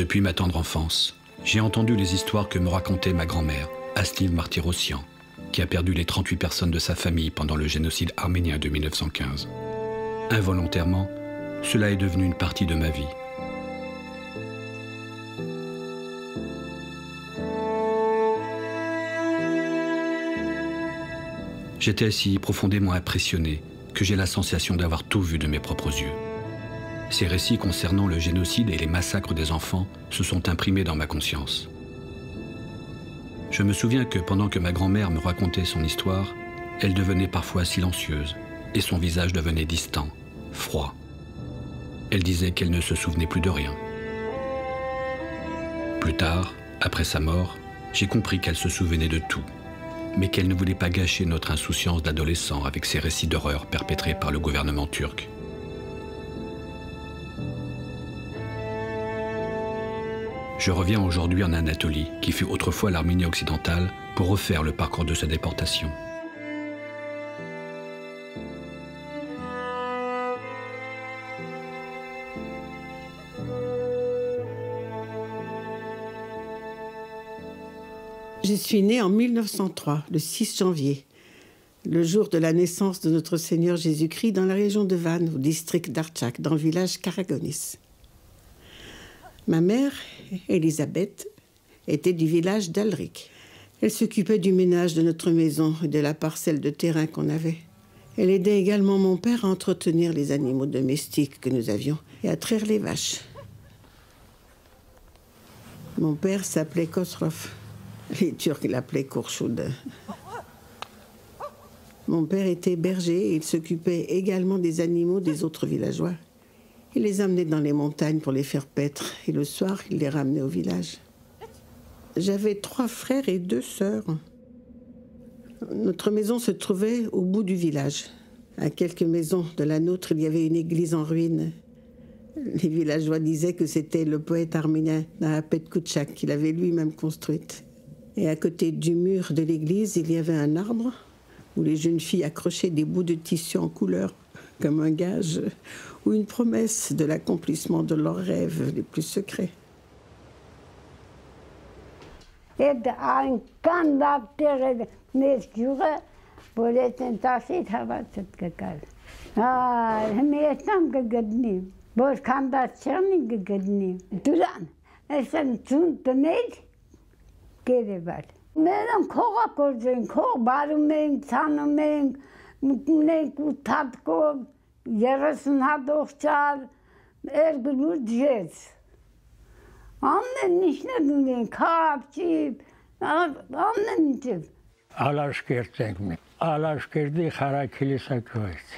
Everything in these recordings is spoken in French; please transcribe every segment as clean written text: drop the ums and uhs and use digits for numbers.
Depuis ma tendre enfance, j'ai entendu les histoires que me racontait ma grand-mère, Astliv Martyrossian, qui a perdu les 38 personnes de sa famille pendant le génocide arménien de 1915. Involontairement, cela est devenu une partie de ma vie. J'étais si profondément impressionné que j'ai la sensation d'avoir tout vu de mes propres yeux. Ces récits concernant le génocide et les massacres des enfants se sont imprimés dans ma conscience. Je me souviens que pendant que ma grand-mère me racontait son histoire, elle devenait parfois silencieuse et son visage devenait distant, froid. Elle disait qu'elle ne se souvenait plus de rien. Plus tard, après sa mort, j'ai compris qu'elle se souvenait de tout, mais qu'elle ne voulait pas gâcher notre insouciance d'adolescent avec ces récits d'horreur perpétrés par le gouvernement turc. Je reviens aujourd'hui en Anatolie, qui fut autrefois l'Arménie occidentale, pour refaire le parcours de sa déportation. Je suis née en 1903, le 6 janvier, le jour de la naissance de notre Seigneur Jésus-Christ dans la région de Van, au district d'Artsakh, dans le village Karagonis. Ma mère, Elisabeth, était du village d'Alrik. Elle s'occupait du ménage de notre maison et de la parcelle de terrain qu'on avait. Elle aidait également mon père à entretenir les animaux domestiques que nous avions et à traire les vaches. Mon père s'appelait Khosrow. Les Turcs l'appelaient Kourchoud. Mon père était berger et il s'occupait également des animaux des autres villageois. Il les amenait dans les montagnes pour les faire paître et le soir, il les ramenait au village. J'avais 3 frères et 2 sœurs. Notre maison se trouvait au bout du village. À quelques maisons de la nôtre, il y avait une église en ruine. Les villageois disaient que c'était le poète arménien Nahapet Koutchak qui l'avait lui-même construite. Et à côté du mur de l'église, il y avait un arbre où les jeunes filles accrochaient des bouts de tissu en couleur, comme un gage ou une promesse de l'accomplissement de leurs rêves les plus secrets. Մերան քողակորձ են, քող բարում ենք, ցանում ենք, մտնում ենք ու թատկով, 30 հատ ողջար, երգլուր դժեց։ Ամեն ինչն ունենք, քավ, ճիպ, ամեն ինչը։ Ալաշկերտ ենք մենք, Ալաշկերտի խարակիլիսակոյից։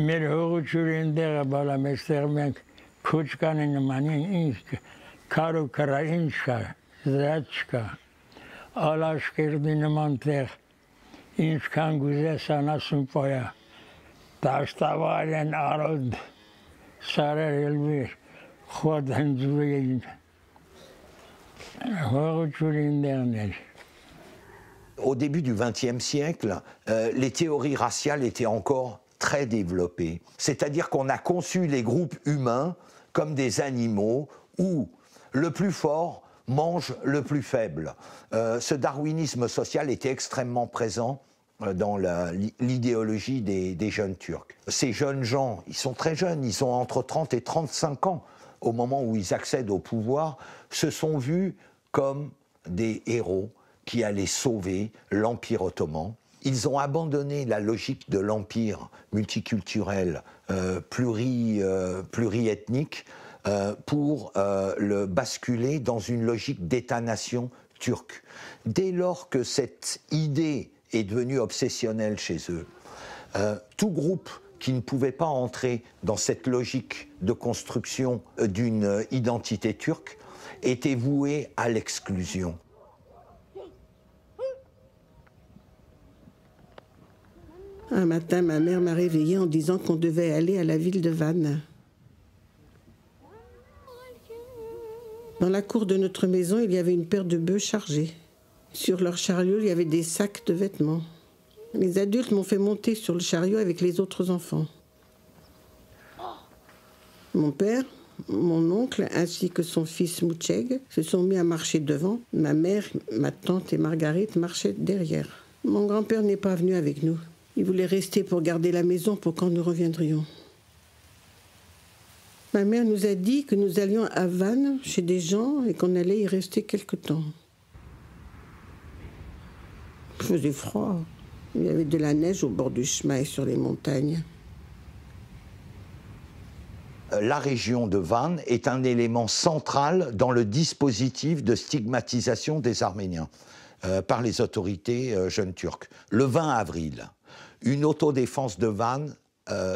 Մեր հողությունն դեղը բալամ էստեղ մենք քուչկանի նմանին ինչ, քարու կրա ինչ կա, զրաչկա, Ալաշկերտի նման տեղ, ինչքան գուզես անասուն պոյա, տաշտավար են արոդ, սարեր ելվիր, խոդ հնձվին, հողությունն դեղն էր։ Au début du XXe siècle, les théories raciales étaient encore très développées. C'est-à-dire qu'on a conçu les groupes humains comme des animaux où le plus fort mange le plus faible. Ce darwinisme social était extrêmement présent dans l'idéologie des jeunes Turcs. Ces jeunes gens, ils sont très jeunes, ils ont entre 30 et 35 ans au moment où ils accèdent au pouvoir, se sont vus comme des héros qui allaient sauver l'Empire ottoman. Ils ont abandonné la logique de l'empire multiculturel, pluriethnique, pour le basculer dans une logique d'État-nation turc. Dès lors que cette idée est devenue obsessionnelle chez eux, tout groupe qui ne pouvait pas entrer dans cette logique de construction d'une identité turque était voué à l'exclusion. Un matin, ma mère m'a réveillée en disant qu'on devait aller à la ville de Van. Dans la cour de notre maison, il y avait une paire de bœufs chargés. Sur leur chariot, il y avait des sacs de vêtements. Les adultes m'ont fait monter sur le chariot avec les autres enfants. Mon père, Mon oncle ainsi que son fils Moucheg se sont mis à marcher devant. Ma mère, ma tante et Marguerite marchaient derrière. Mon grand-père n'est pas venu avec nous. Il voulait rester pour garder la maison pour quand nous reviendrions. Ma mère nous a dit que nous allions à Vannes chez des gens et qu'on allait y rester quelque temps. Il faisait froid. Il y avait de la neige au bord du chemin et sur les montagnes. La région de Van est un élément central dans le dispositif de stigmatisation des Arméniens par les autorités jeunes turques. Le 20 avril, une autodéfense de Van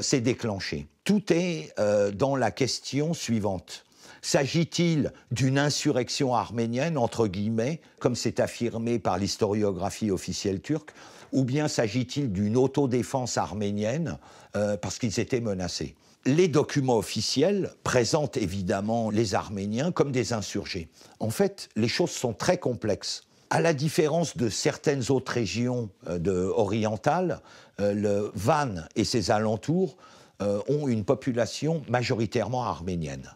s'est déclenchée. Tout est dans la question suivante. S'agit-il d'une insurrection arménienne, entre guillemets, comme c'est affirmé par l'historiographie officielle turque, ou bien s'agit-il d'une autodéfense arménienne parce qu'ils étaient menacés? Les documents officiels présentent évidemment les Arméniens comme des insurgés. En fait, les choses sont très complexes. À la différence de certaines autres régions orientales, le Van et ses alentours ont une population majoritairement arménienne,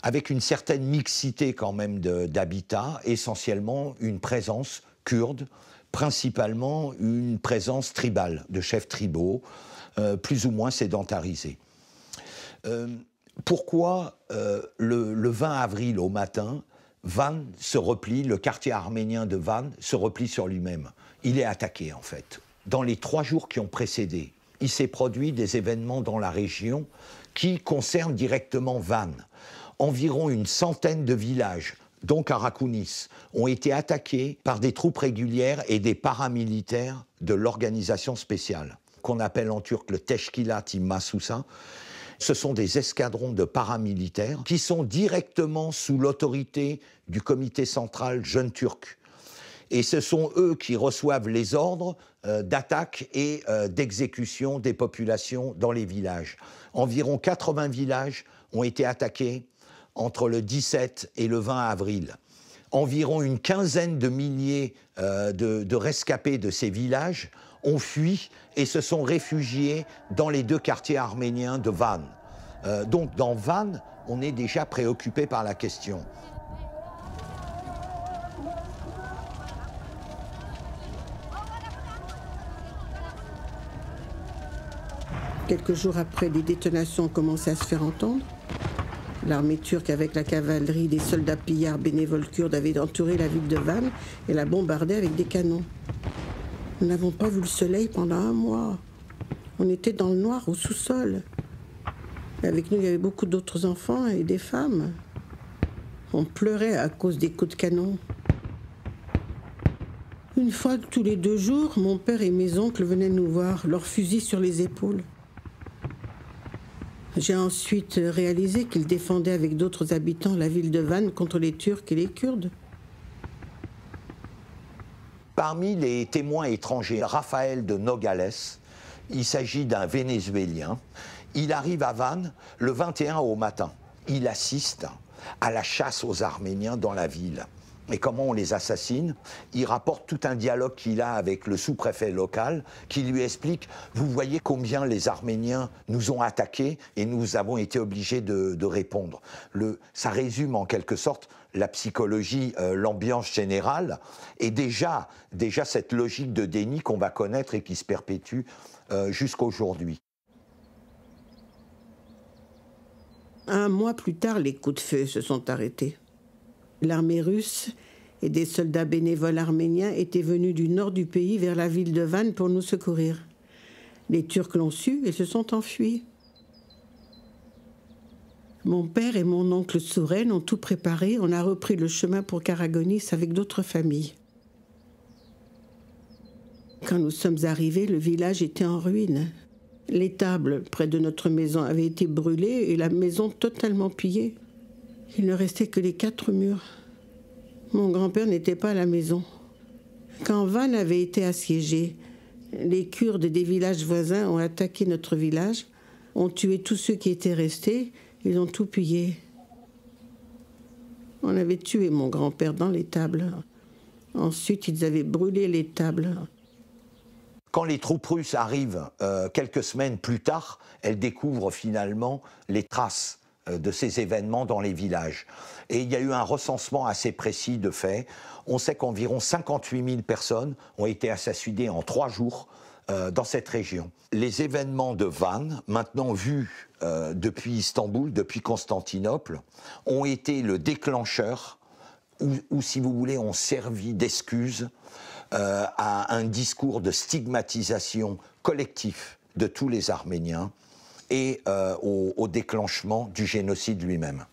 avec une certaine mixité quand même d'habitats, essentiellement une présence kurde, principalement une présence tribale, de chefs tribaux, plus ou moins sédentarisés. Pourquoi le 20 avril au matin, Van se replie, le quartier arménien de Van se replie sur lui-même? Il est attaqué en fait. Dans les 3 jours qui ont précédé, il s'est produit des événements dans la région qui concernent directement Van. Environ une centaine de villages, dont Karakounis, ont été attaqués par des troupes régulières et des paramilitaires de l'organisation spéciale, qu'on appelle en turc le Teşkilat Masusa. Ce sont des escadrons de paramilitaires qui sont directement sous l'autorité du comité central jeune turc. Et ce sont eux qui reçoivent les ordres d'attaque et d'exécution des populations dans les villages. Environ 80 villages ont été attaqués entre le 17 et le 20 avril. Environ une quinzaine de milliers de rescapés de ces villages ont fui et se sont réfugiés dans les 2 quartiers arméniens de Van. Donc dans Van, on est déjà préoccupé par la question. Quelques jours après, les détonations ont commencé à se faire entendre. L'armée turque, avec la cavalerie, des soldats pillards bénévoles kurdes, avait entouré la ville de Van et la bombardée avec des canons. Nous n'avons pas vu le soleil pendant 1 mois. On était dans le noir, au sous-sol. Et avec nous, il y avait beaucoup d'autres enfants et des femmes. On pleurait à cause des coups de canon. Une fois tous les 2 jours, mon père et mes oncles venaient nous voir, leurs fusils sur les épaules. J'ai ensuite réalisé qu'ils défendaient avec d'autres habitants la ville de Van contre les Turcs et les Kurdes. Parmi les témoins étrangers, Raphaël de Nogales, il s'agit d'un Vénézuélien. Il arrive à Van le 21 au matin. Il assiste à la chasse aux Arméniens dans la ville. Et comment on les assassine? Il rapporte tout un dialogue qu'il a avec le sous-préfet local qui lui explique « Vous voyez combien les Arméniens nous ont attaqués et nous avons été obligés de répondre. » Ça résume en quelque sorte la psychologie, l'ambiance générale et déjà cette logique de déni qu'on va connaître et qui se perpétue jusqu'à aujourd'hui. 1 mois plus tard, les coups de feu se sont arrêtés. L'armée russe et des soldats bénévoles arméniens étaient venus du nord du pays vers la ville de Van pour nous secourir. Les Turcs l'ont su et se sont enfuis. Mon père et mon oncle Souren ont tout préparé. On a repris le chemin pour Karagonis avec d'autres familles. Quand nous sommes arrivés, le village était en ruine. L'étable près de notre maison avait été brûlée et la maison totalement pillée. Il ne restait que les 4 murs. Mon grand-père n'était pas à la maison. Quand Van avait été assiégé, les Kurdes des villages voisins ont attaqué notre village, ont tué tous ceux qui étaient restés, ils ont tout pillé. On avait tué mon grand-père dans l'étable. Ensuite, ils avaient brûlé l'étable. Quand les troupes russes arrivent quelques semaines plus tard, elles découvrent finalement les traces de ces événements dans les villages. Et il y a eu un recensement assez précis de faits. On sait qu'environ 58 000 personnes ont été assassinées en 3 jours dans cette région. Les événements de Van, maintenant vus depuis Istanbul, depuis Constantinople, ont été le déclencheur, ou si vous voulez, ont servi d'excuse à un discours de stigmatisation collectif de tous les Arméniens et au déclenchement du génocide lui-même.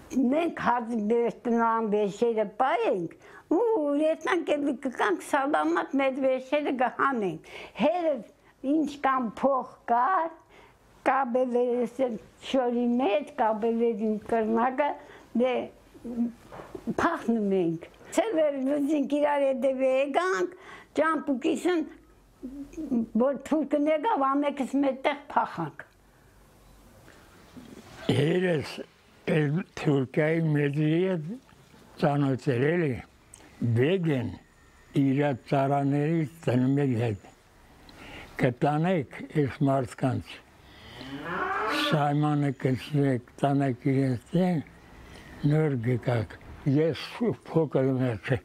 Մենք հազիգներտնան վեշերը պայենք, ու ետնանք էլի կկանք սալամատ մեր վեշերը գհանենք։ Հերս ինչ կան փող կար, կաբելերս շորի մեջ, կաբելերին կրնակը, դե փախնում ենք։ Սելվեր վզինք իրար հետև եկանք, ճամպուկիսն, որ թուրքն եկավ, ամեկս մետեղ փախանք։ Հերս Թուրքիայի մեծի հետ ծանոթել էլի, բեգեն իրա ծառաներից տնումեք հետ, կտանեք ես մարդկանց, սայմանը կցնեք, տանեք իրենց տեն, նոր գկակ, ես փոքր մերք է,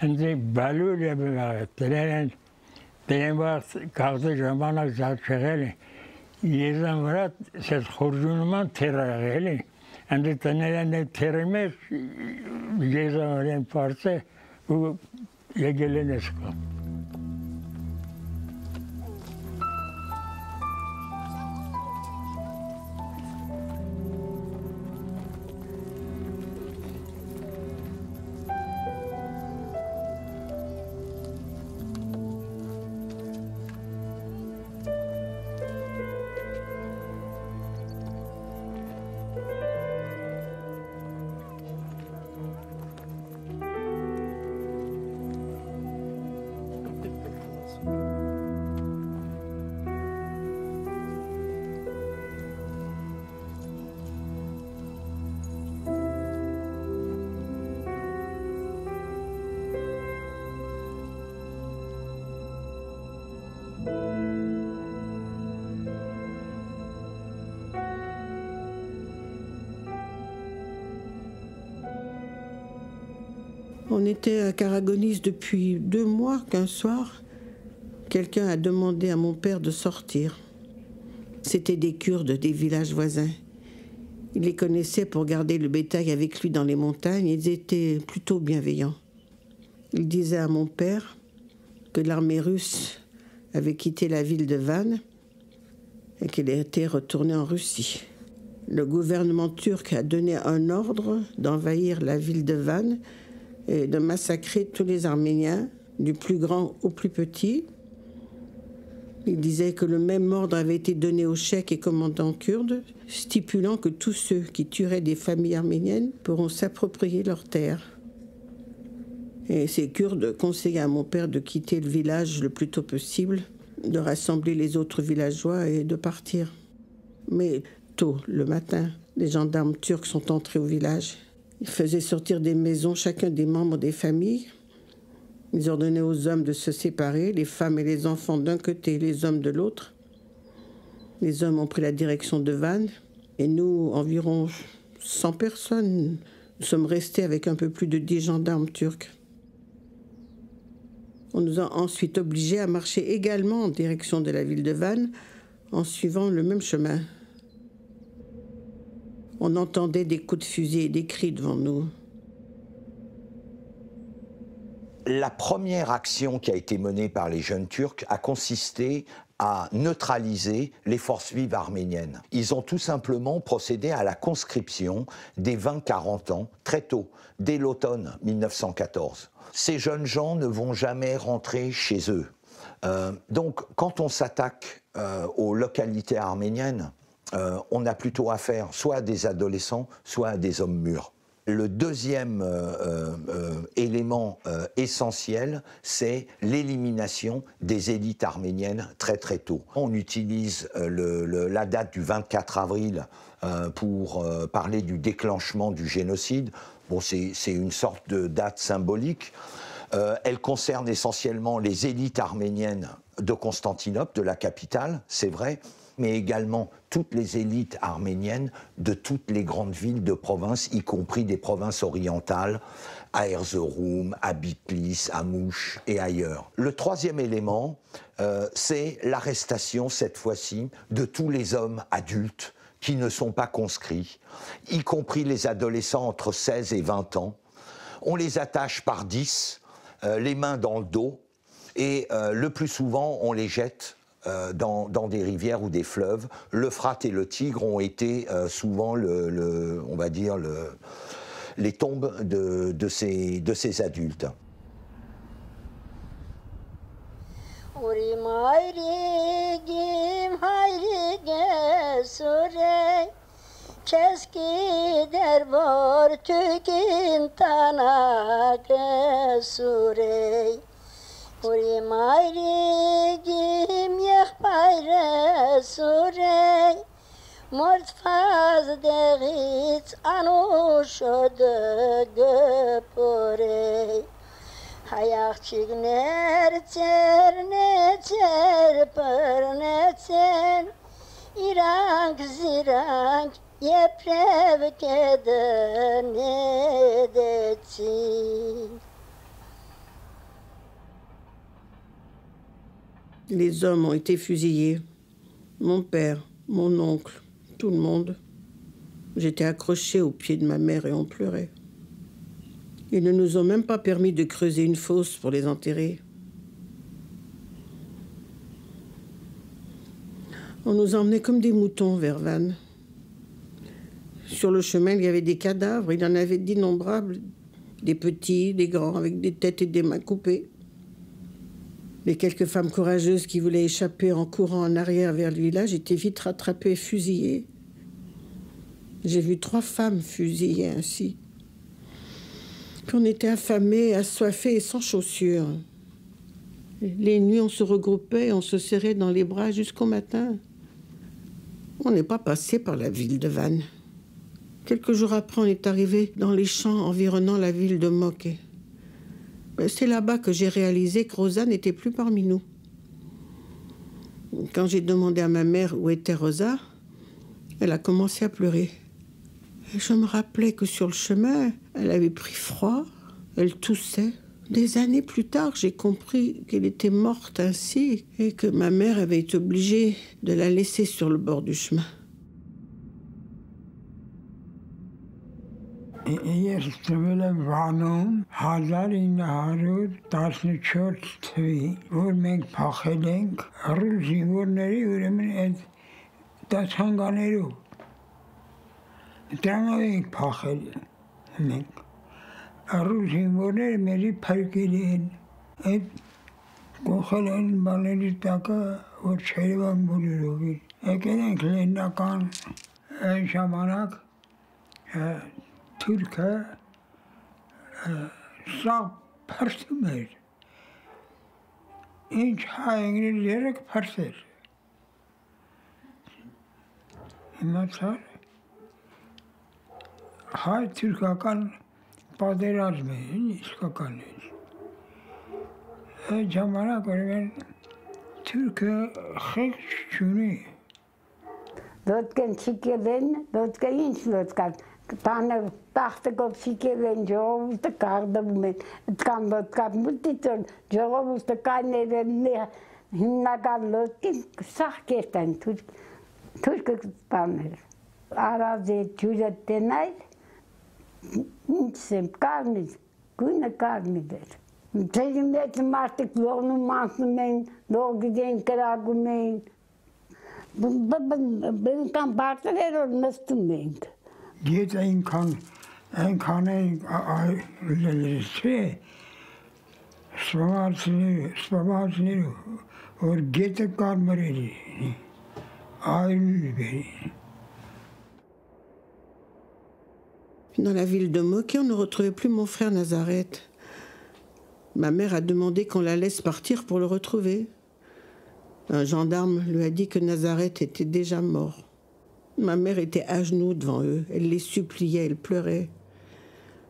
ընձի բալուր է բղաղը, տրեն վաղ կաղդը ժամանակ զարջեղել է, եզան վրա սեզ խորժունման թերաղել է, Անդի տներն է թերի մեջ եզավարեն պարծե ու եկել են էսկա։ On était à Karagonis depuis 2 mois qu'un soir, quelqu'un a demandé à mon père de sortir. C'était des Kurdes des villages voisins. Il les connaissait pour garder le bétail avec lui dans les montagnes. Ils étaient plutôt bienveillants. Il disait à mon père que l'armée russe avait quitté la ville de Van et qu'elle était retournée en Russie. Le gouvernement turc a donné un ordre d'envahir la ville de Van et de massacrer tous les Arméniens, du plus grand au plus petit. Il disait que le même ordre avait été donné aux cheikhs et commandants kurdes, stipulant que tous ceux qui tueraient des familles arméniennes pourront s'approprier leurs terres. Et ces Kurdes conseillaient à mon père de quitter le village le plus tôt possible, de rassembler les autres villageois et de partir. Mais tôt, le matin, les gendarmes turcs sont entrés au village. Ils faisaient sortir des maisons chacun des membres des familles. Ils ordonnaient aux hommes de se séparer, les femmes et les enfants d'un côté, les hommes de l'autre. Les hommes ont pris la direction de Van et nous, environ 100 personnes, nous sommes restés avec un peu plus de 10 gendarmes turcs. On nous a ensuite obligés à marcher également en direction de la ville de Van en suivant le même chemin. On entendait des coups de fusil et des cris devant nous. La première action qui a été menée par les jeunes Turcs a consisté à neutraliser les forces vives arméniennes. Ils ont tout simplement procédé à la conscription des 20-40 ans, très tôt, dès l'automne 1914. Ces jeunes gens ne vont jamais rentrer chez eux. Donc, quand on s'attaque aux localités arméniennes, on a plutôt affaire soit à des adolescents, soit à des hommes mûrs. Le deuxième élément essentiel, c'est l'élimination des élites arméniennes très très tôt. On utilise la date du 24 avril pour parler du déclenchement du génocide. Bon, c'est une sorte de date symbolique. Elle concerne essentiellement les élites arméniennes de Constantinople, de la capitale, c'est vrai, mais également toutes les élites arméniennes de toutes les grandes villes de province, y compris des provinces orientales, à Erzurum, à Bitlis, à Mouche et ailleurs. Le troisième élément, c'est l'arrestation, cette fois-ci, de tous les hommes adultes qui ne sont pas conscrits, y compris les adolescents entre 16 et 20 ans. On les attache par 10, les mains dans le dos, et le plus souvent, on les jette dans des rivières ou des fleuves. L'Euphrate et le Tigre ont été souvent, on va dire, les tombes de ces adultes. Urim ayrigim yahbayre surey Mordfaz degit anushode göporey Hayakçig nercer necer pernecer İrank zirank yeprev keder nedetsin. Les hommes ont été fusillés. Mon père, mon oncle, tout le monde. J'étais accrochée au pied de ma mère et on pleurait. Ils ne nous ont même pas permis de creuser une fosse pour les enterrer. On nous emmenait comme des moutons vers Vannes. Sur le chemin, il y avait des cadavres, il y en avait d'innombrables, des petits, des grands, avec des têtes et des mains coupées. Les quelques femmes courageuses qui voulaient échapper en courant en arrière vers le village étaient vite rattrapées et fusillées. J'ai vu 3 femmes fusillées ainsi. Puis on était affamés, assoiffés et sans chaussures. Les nuits, on se regroupait, on se serrait dans les bras jusqu'au matin. On n'est pas passé par la ville de Vannes. Quelques jours après, on est arrivé dans les champs environnant la ville de Moké. C'est là-bas que j'ai réalisé que Rosa n'était plus parmi nous. Quand j'ai demandé à ma mère où était Rosa, elle a commencé à pleurer. Et je me rappelais que sur le chemin, elle avait pris froid, elle toussait. Des années plus tard, j'ai compris qu'elle était morte ainsi et que ma mère avait été obligée de la laisser sur le bord du chemin. Եստվել եմ Վանում 1914 թվի, որ մենք փախել ենք ռուս զինվորների ուրեմն այդ տասանկաներով։ Դրանով ենք փախել մենք։ Ռուս զինվորները մեզի փրկել են, այդ կողել են բաների տակը, որ չերևան բոլորով։ Եկել ենք Լեննական այն ժամանակ Թուրքը սա փրկում էր, ինչ հայերեն երեք փրկել։ Իմացար, հայ-թուրքական պատերազմ է, իսկական է։ Այդ ժամանակ ուրեմն Թուրքը խեղճ չունի։ Դոտկեն չիկել են, դոտկը ինչ դոտկան։ Տանը տախտակով շիկել են, ժողովուրդը կարդվում են, այդքան լոտկան մուտիցոն, ժողովուրդը կաներեն հիմնական լոտկին սաղ կերտան, թուրկը տաներ։ Արազ է ջուրը տնայր, ինչ եմ կարմիր, գույնը կարմիր էր։ Ձերի մեծ մարդիկ լողնում անցնում էին, լողգիտ էին կրագում էին, բնական բարձր որ նստում էինք։ Գետ այնքան լելեցրե, սպամացները, और gate car मरेरी Dans la ville de Moquet, on ne retrouvait plus mon frère Nazareth. Ma mère a demandé qu'on la laisse partir pour le retrouver. Un gendarme lui a dit que Nazareth était déjà mort. Ma mère était à genoux devant eux. Elle les suppliait, elle pleurait.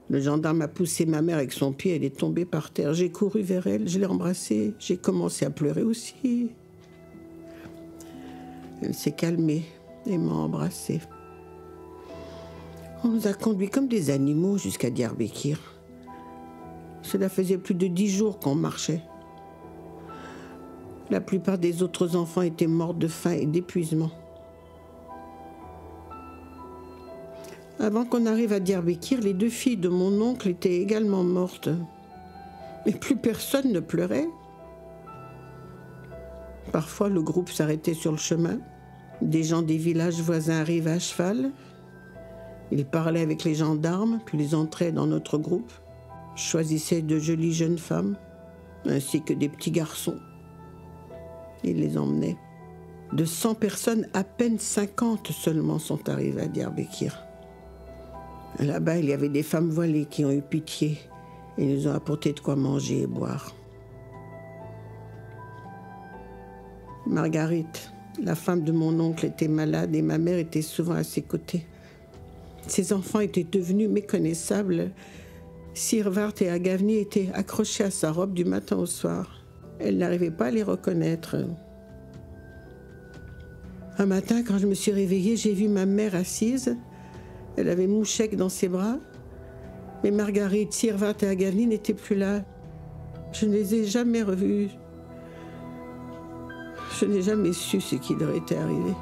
Le gendarme a poussé ma mère avec son pied, elle est tombée par terre. J'ai couru vers elle, je l'ai embrassée. J'ai commencé à pleurer aussi. Elle s'est calmée et m'a embrassée. On nous a conduits comme des animaux jusqu'à Diyarbakir. Cela faisait plus de 10 jours qu'on marchait. La plupart des autres enfants étaient morts de faim et d'épuisement. Avant qu'on arrive à Diyarbakir, les 2 filles de mon oncle étaient également mortes. Mais plus personne ne pleurait. Parfois, le groupe s'arrêtait sur le chemin. Des gens des villages voisins arrivaient à cheval. Ils parlaient avec les gendarmes, puis ils entraient dans notre groupe, choisissaient de jolies jeunes femmes, ainsi que des petits garçons. Ils les emmenaient. De 100 personnes, à peine 50 seulement sont arrivées à Diyarbakir. Là-bas, il y avait des femmes voilées qui ont eu pitié et nous ont apporté de quoi manger et boire. Marguerite, la femme de mon oncle, était malade et ma mère était souvent à ses côtés. Ses enfants étaient devenus méconnaissables. Sirvart et Agavni étaient accrochés à sa robe du matin au soir. Elle n'arrivait pas à les reconnaître. Un matin, quand je me suis réveillée, j'ai vu ma mère assise. Elle avait Mouchek dans ses bras. Mais Marguerite, Sirvart et Agavni n'étaient plus là. Je ne les ai jamais revus. Je n'ai jamais su ce qui leur était arrivé.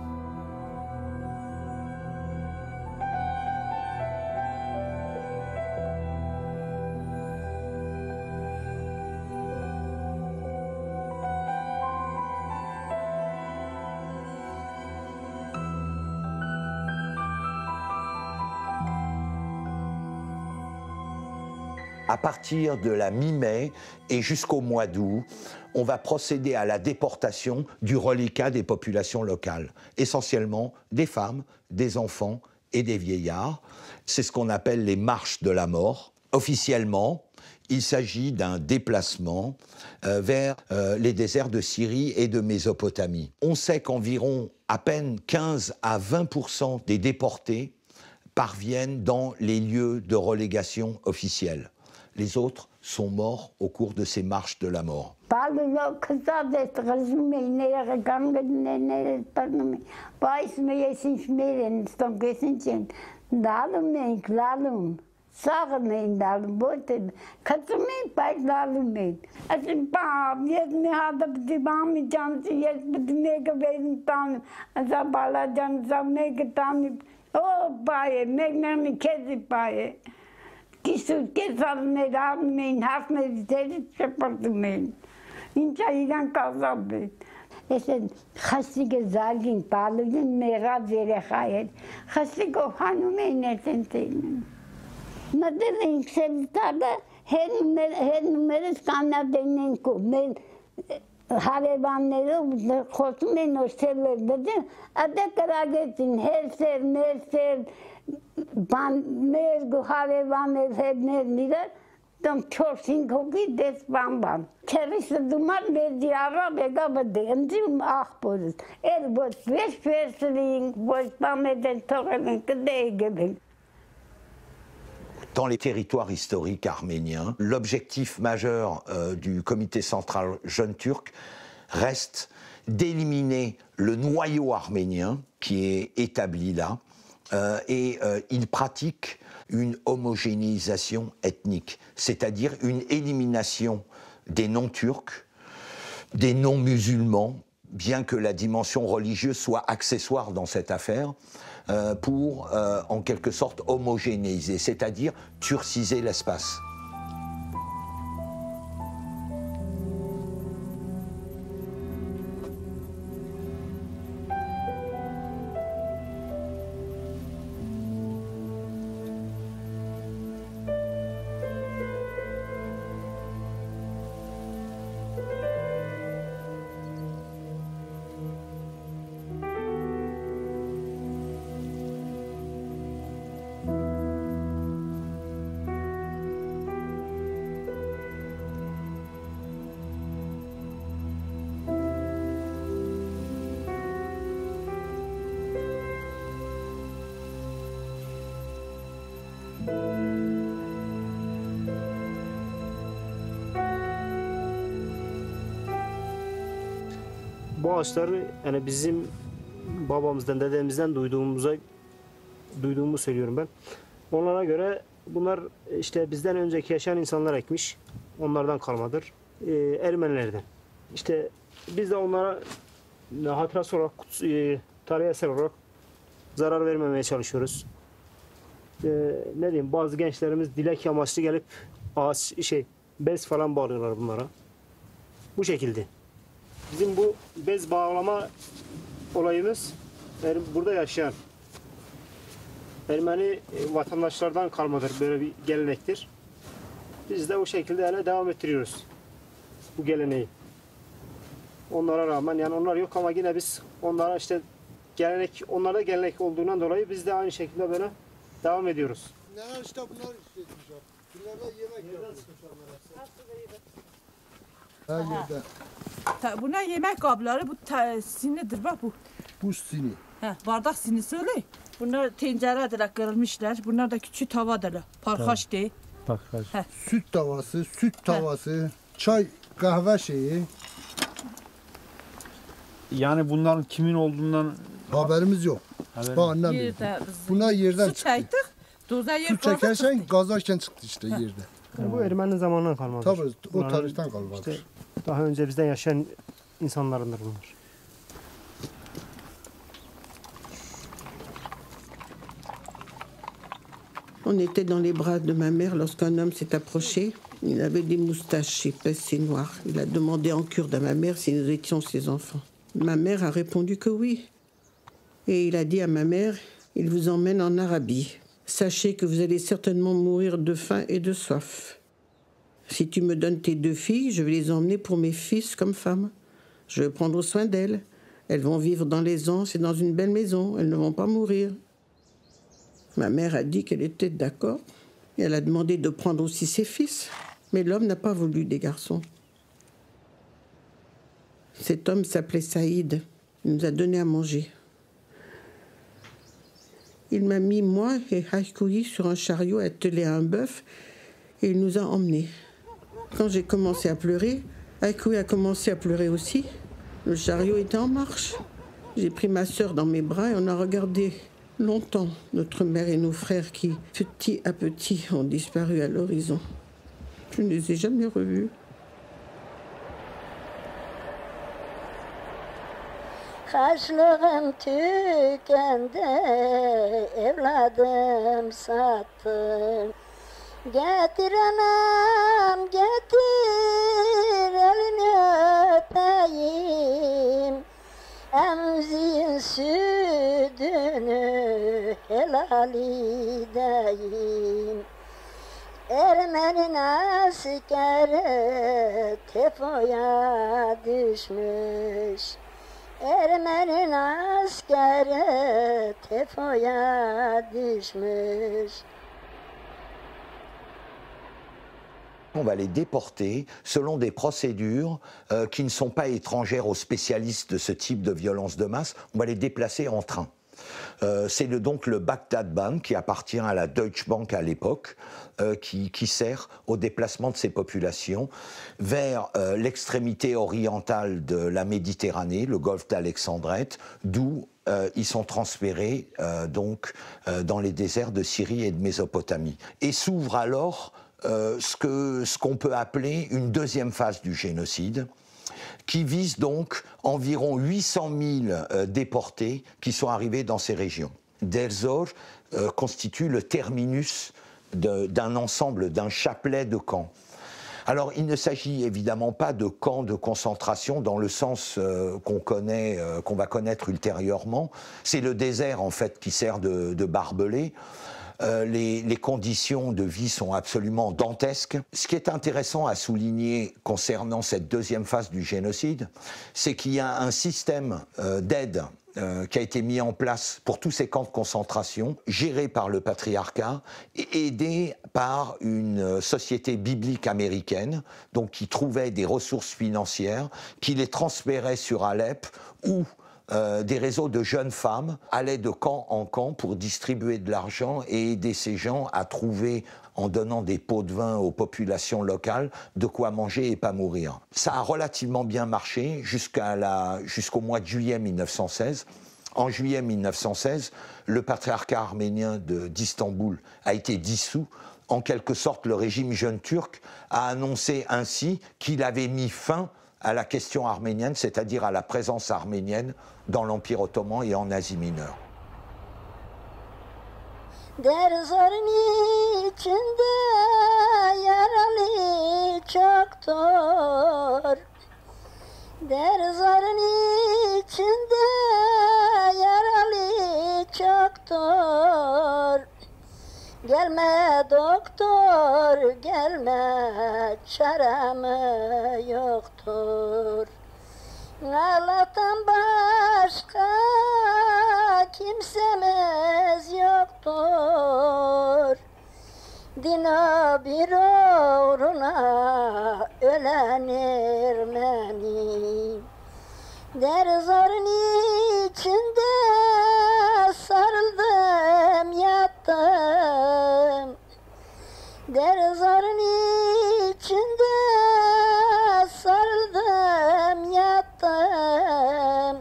À partir de la mi-mai et jusqu'au mois d'août, on va procéder à la déportation du reliquat des populations locales, essentiellement des femmes, des enfants et des vieillards. C'est ce qu'on appelle les marches de la mort. Officiellement, il s'agit d'un déplacement vers les déserts de Syrie et de Mésopotamie. On sait qu'environ à peine 15 à 20% des déportés parviennent dans les lieux de relégation officiels. Les autres sont morts au cours de ces marches de la mort. Dans les territoires historiques arméniens, l'objectif majeur du comité central jeune turc reste d'éliminer le noyau arménien qui est établi là, et il pratique une homogénéisation ethnique, c'est-à-dire une élimination des non-turcs, des non-musulmans, bien que la dimension religieuse soit accessoire dans cette affaire, pour en quelque sorte homogénéiser, c'est-à-dire turciser l'espace. Bu ağaçları yani bizim babamızdan, dedemizden duyduğumu söylüyorum ben. Onlara göre bunlar işte bizden önceki yaşayan insanlar ekmiş. Onlardan kalmadır. Ermenilerden. İşte biz de onlara hatırası olarak, tarihi eser olarak zarar vermemeye çalışıyoruz. Ne diyeyim, bazı gençlerimiz dilek amaçlı gelip ağaç bez falan bağlıyorlar bunlara. Bu şekilde. Bizim bu bez bağlama olayımız burada yaşayan Ermeni vatandaşlardan kalmadır, böyle bir gelenektir. Biz de o şekilde yani devam ettiriyoruz bu geleneği. Onlara rağmen yani onlar yok ama yine biz onlara işte gelenek, onlarda gelenek olduğundan dolayı biz de aynı şekilde böyle devam ediyoruz. Neler işte bunlar işletmişler. Bunlarda yemek yapmışlar. Her yerde. Buna yemek kabları, bu sinidir bak bu. Bu sini. Bardak sinisi öyle. Bunlar tenceredir, kırılmışlar. Bunlar da küçük tavadır. Parkaç değil. Parkaç. Süt tavası, süt tavası, çay, kahve şeyi. Yani bunların kimin olduğundan haberimiz yok. Bak annem bilir. Bunlar yerden su çektik. Su çekerken gazarken çıktı işte yerde. Yani bu Ermeni zamanından kalmadır. Tabii o tarihten kalmadır. İşte daha önce bizden yaşayan insanlarındır bunlar. On était dans les bras de ma mère lorsqu'un homme s'est approché. Il avait des moustaches épaisses et noires. Il a demandé en kurde à ma mère si nous étions ses enfants. Ma mère a répondu que oui. Et il a dit à ma mère, il vous emmène en Arabie. Sachez que vous allez certainement mourir de faim et de soif. Si tu me donnes tes 2 filles, je vais les emmener pour mes fils comme femmes. Je vais prendre soin d'elles. Elles vont vivre dans l'aisance et dans une belle maison. Elles ne vont pas mourir. Ma mère a dit qu'elle était d'accord. Et elle a demandé de prendre aussi ses fils. Mais l'homme n'a pas voulu des garçons. Cet homme s'appelait Saïd. Il nous a donné à manger. Il m'a mis, moi et Haïkoui, sur un chariot attelé à un bœuf et il nous a emmenés. Quand j'ai commencé à pleurer, Haïkoui a commencé à pleurer aussi. Le chariot était en marche. J'ai pris ma sœur dans mes bras et on a regardé longtemps notre mère et nos frères qui, petit à petit, ont disparu à l'horizon. Je ne les ai jamais revus. Harçlığım tükendi, evladım sattım. Getir anam, getir, elini öpeyim. Emzin sütünü helal edeyim. Ermenin askeri tefoya düşmüş. Ermenin askeri tefoya düşmüş. On va les déporter selon des procédures qui ne sont pas étrangères aux spécialistes de ce type de violence de masse. On va les déplacer en train. C'est donc le Bagdad Bank qui appartient à la Deutsche Bank à l'époque, qui sert au déplacement de ces populations vers l'extrémité orientale de la Méditerranée, le golfe d'Alexandrette, d'où ils sont transférés dans les déserts de Syrie et de Mésopotamie. Et s'ouvre alors ce qu'on peut appeler une deuxième phase du génocide, qui vise donc environ 800 000 déportés qui sont arrivés dans ces régions. Deir ez-Zor constitue le terminus d'un ensemble, d'un chapelet de camps. Alors, il ne s'agit évidemment pas de camps de concentration dans le sens qu'on va connaître ultérieurement. C'est le désert, en fait, qui sert de barbelé. Les conditions de vie sont absolument dantesques. Ce qui est intéressant à souligner concernant cette deuxième phase du génocide, c'est qu'il y a un système d'aide qui a été mis en place pour tous ces camps de concentration, géré par le patriarcat et aidé par une société biblique américaine, donc qui trouvait des ressources financières, qui les transférait sur Alep, où des réseaux de jeunes femmes allaient de camp en camp pour distribuer de l'argent et aider ces gens à trouver, en donnant des pots de vin aux populations locales, de quoi manger et pas mourir. Ça a relativement bien marché jusqu'au mois de juillet 1916. En juillet 1916, le patriarcat arménien d'Istanbul a été dissous. En quelque sorte, le régime jeune turc a annoncé ainsi qu'il avait mis fin à la question arménienne, c'est-à-dire à la présence arménienne dans l'Empire ottoman et en Asie mineure. Derzorun içinde yaralı çoktur. Derzorun içinde yaralı çoktur. Gelme doktor, gelme, çarem yoktur. Allah'tan başka kimsemiz yoktur. Dino bir uğruna ölen Ermeni. Derzorun içinde sarıldım yattım. Derzorun içinde sarıldım yattım.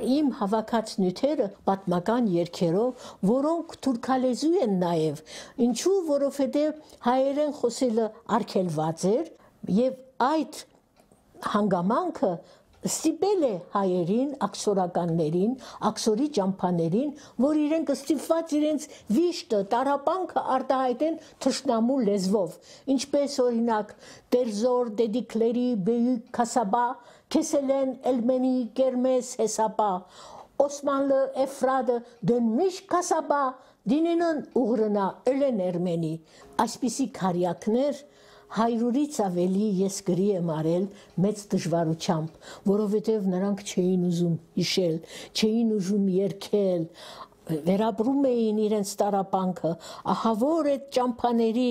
Իմ հավաքած նյութերը պատմական երգերով, որոնք թուրքալեզու են նաև, ինչու, որովհետև հայերեն խոսելը արգելված էր եւ այդ հանգամանքը ստիպել է հայերին, աքսորականներին, աքսորի ճամփաներին, որ իրենք ստիպված իրենց վիշտը, տարապանքը արտահայտեն թշնամու լեզվով, ինչպես օրինակ Տերզոր, Դեդիկլերի, Բեյուկ, Քասաբա, Քեսելեն, Էլմենի, Կերմես, Հեսապա, Օսմանլը, Էֆրադը, Դönmüş Քասաբա, Դինինն ուղրնա, Էլեն Էրմենի, այսպիսի քարյակներ հայրուրից ավելի ես գրի եմ արել մեծ դժվարությամբ, որովհետև նրանք չէին ուզում հիշել, չէին ուզում երգել, վերապրում էին իրենց տարապանքը, ահավոր այդ ճամփաների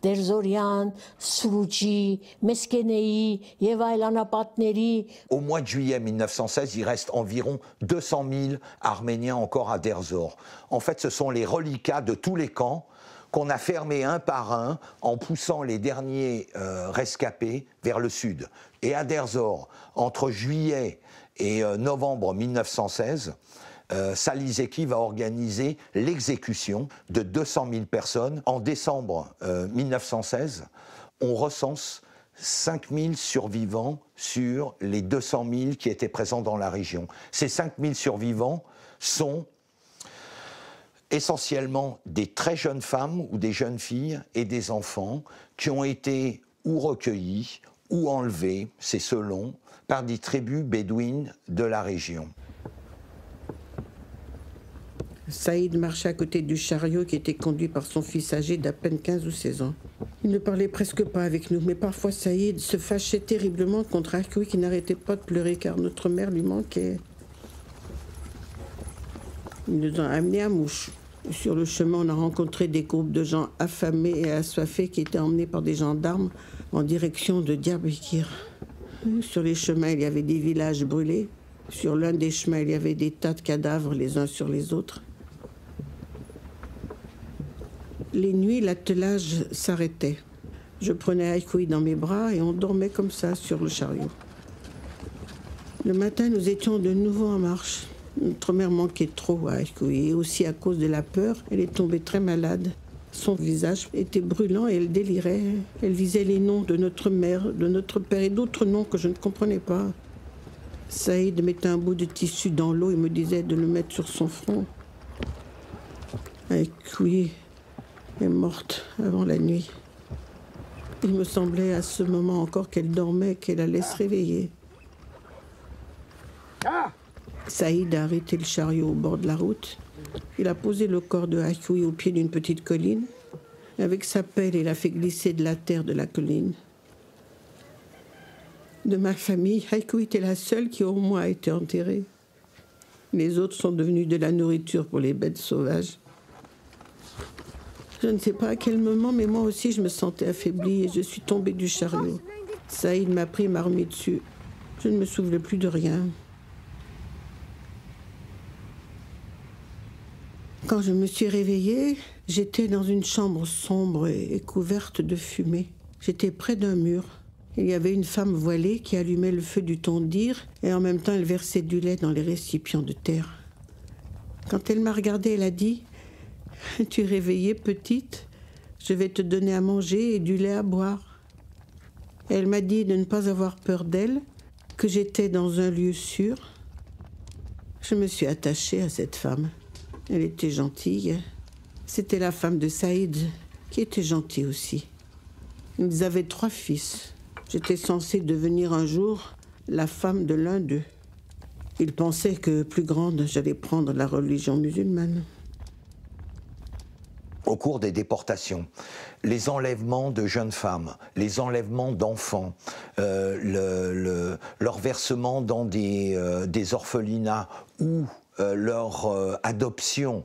Դերզորյան, Սրուջի, Մեսկենեի եւ այլ անապատների. Au mois de juillet 1916, il reste environ 200 000 Arméniens encore à Derzor. En fait, ce sont les reliquats de tous les camps qu'on a fermés un par un en poussant les derniers rescapés vers le sud. Et à Derzor, entre juillet et novembre 1916, Salih Zeki va organiser l'exécution de 200 000 personnes. En décembre 1916, on recense 5 000 survivants sur les 200 000 qui étaient présents dans la région. Ces 5 000 survivants sont essentiellement des très jeunes femmes ou des jeunes filles et des enfants qui ont été ou recueillis ou enlevés, c'est selon, par des tribus bédouines de la région. Saïd marchait à côté du chariot qui était conduit par son fils âgé d'à peine 15 ou 16 ans. Il ne parlait presque pas avec nous, mais parfois Saïd se fâchait terriblement contre Hakoui qui n'arrêtait pas de pleurer car notre mère lui manquait. Ils nous ont amenés à Mouche. Sur le chemin, on a rencontré des groupes de gens affamés et assoiffés qui étaient emmenés par des gendarmes en direction de Diyarbakir. Sur les chemins, il y avait des villages brûlés. Sur l'un des chemins, il y avait des tas de cadavres les uns sur les autres. Les nuits, l'attelage s'arrêtait. Je prenais Hakoui dans mes bras et on dormait comme ça sur le chariot. Le matin, nous étions de nouveau en marche. Notre mère manquait trop à Hakoui et aussi à cause de la peur, elle est tombée très malade. Son visage était brûlant et elle délirait. Elle disait les noms de notre mère, de notre père et d'autres noms que je ne comprenais pas. Saïd mettait un bout de tissu dans l'eau et me disait de le mettre sur son front. Hakoui est morte avant la nuit. Il me semblait à ce moment encore qu'elle dormait, qu'elle allait se réveiller. Saïd a arrêté le chariot au bord de la route. Il a posé le corps de Hakoui au pied d'une petite colline. Avec sa pelle, il a fait glisser de la terre de la colline. De ma famille, Hakoui était la seule qui au moins a été enterrée. Les autres sont devenus de la nourriture pour les bêtes sauvages. Je ne sais pas à quel moment, mais moi aussi je me sentais affaiblie et je suis tombée du chariot. Saïd m'a pris, m'a remis dessus. Je ne me souvenais plus de rien. Quand je me suis réveillée, j'étais dans une chambre sombre et couverte de fumée. J'étais près d'un mur. Il y avait une femme voilée qui allumait le feu du tondir et en même temps elle versait du lait dans les récipients de terre. Quand elle m'a regardée, elle a dit « Tu es réveillée, petite, je vais te donner à manger et du lait à boire. » Elle m'a dit de ne pas avoir peur d'elle, que j'étais dans un lieu sûr. Je me suis attachée à cette femme. Elle était gentille. C'était la femme de Saïd, qui était gentille aussi. Ils avaient 3 fils. J'étais censée devenir un jour la femme de l'un d'eux. Ils pensaient que, plus grande, j'allais prendre la religion musulmane. Au cours des déportations, les enlèvements de jeunes femmes, les enlèvements d'enfants, leur versement dans des orphelinats ou leur adoption,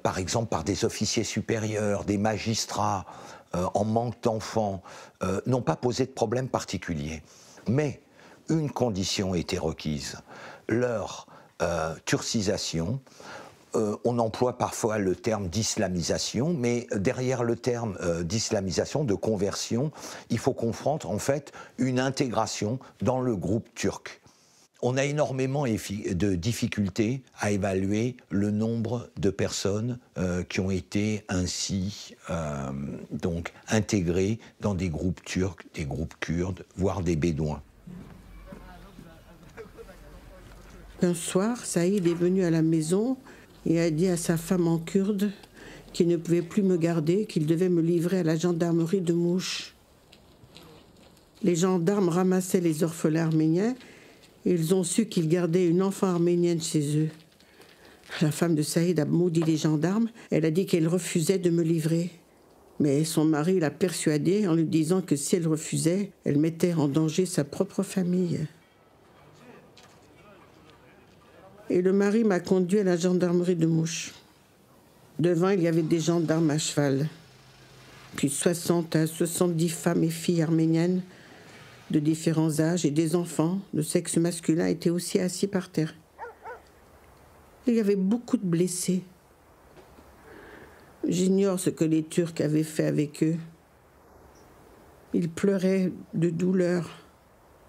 par exemple par des officiers supérieurs, des magistrats, en manque d'enfants, n'ont pas posé de problème particulier. Mais une condition était requise, leur turcisation. On emploie parfois le terme d'islamisation, mais derrière le terme d'islamisation, de conversion, il faut comprendre en fait une intégration dans le groupe turc. On a énormément de difficultés à évaluer le nombre de personnes qui ont été ainsi donc intégrées dans des groupes turcs, des groupes kurdes, voire des bédouins. Un soir, Saïd est venu à la maison et a dit à sa femme en kurde qu'il ne pouvait plus me garder, qu'il devait me livrer à la gendarmerie de Mouche. Les gendarmes ramassaient les orphelins arméniens et ils ont su qu'ils gardaient une enfant arménienne chez eux. La femme de Saïd a maudit les gendarmes. Elle a dit qu'elle refusait de me livrer. Mais son mari l'a persuadée en lui disant que si elle refusait, elle mettait en danger sa propre famille. Et le mari m'a conduit à la gendarmerie de Mouche. Devant, il y avait des gendarmes à cheval. Puis 60 à 70 femmes et filles arméniennes de différents âges et des enfants de sexe masculin étaient aussi assis par terre. Il y avait beaucoup de blessés. J'ignore ce que les Turcs avaient fait avec eux. Ils pleuraient de douleur.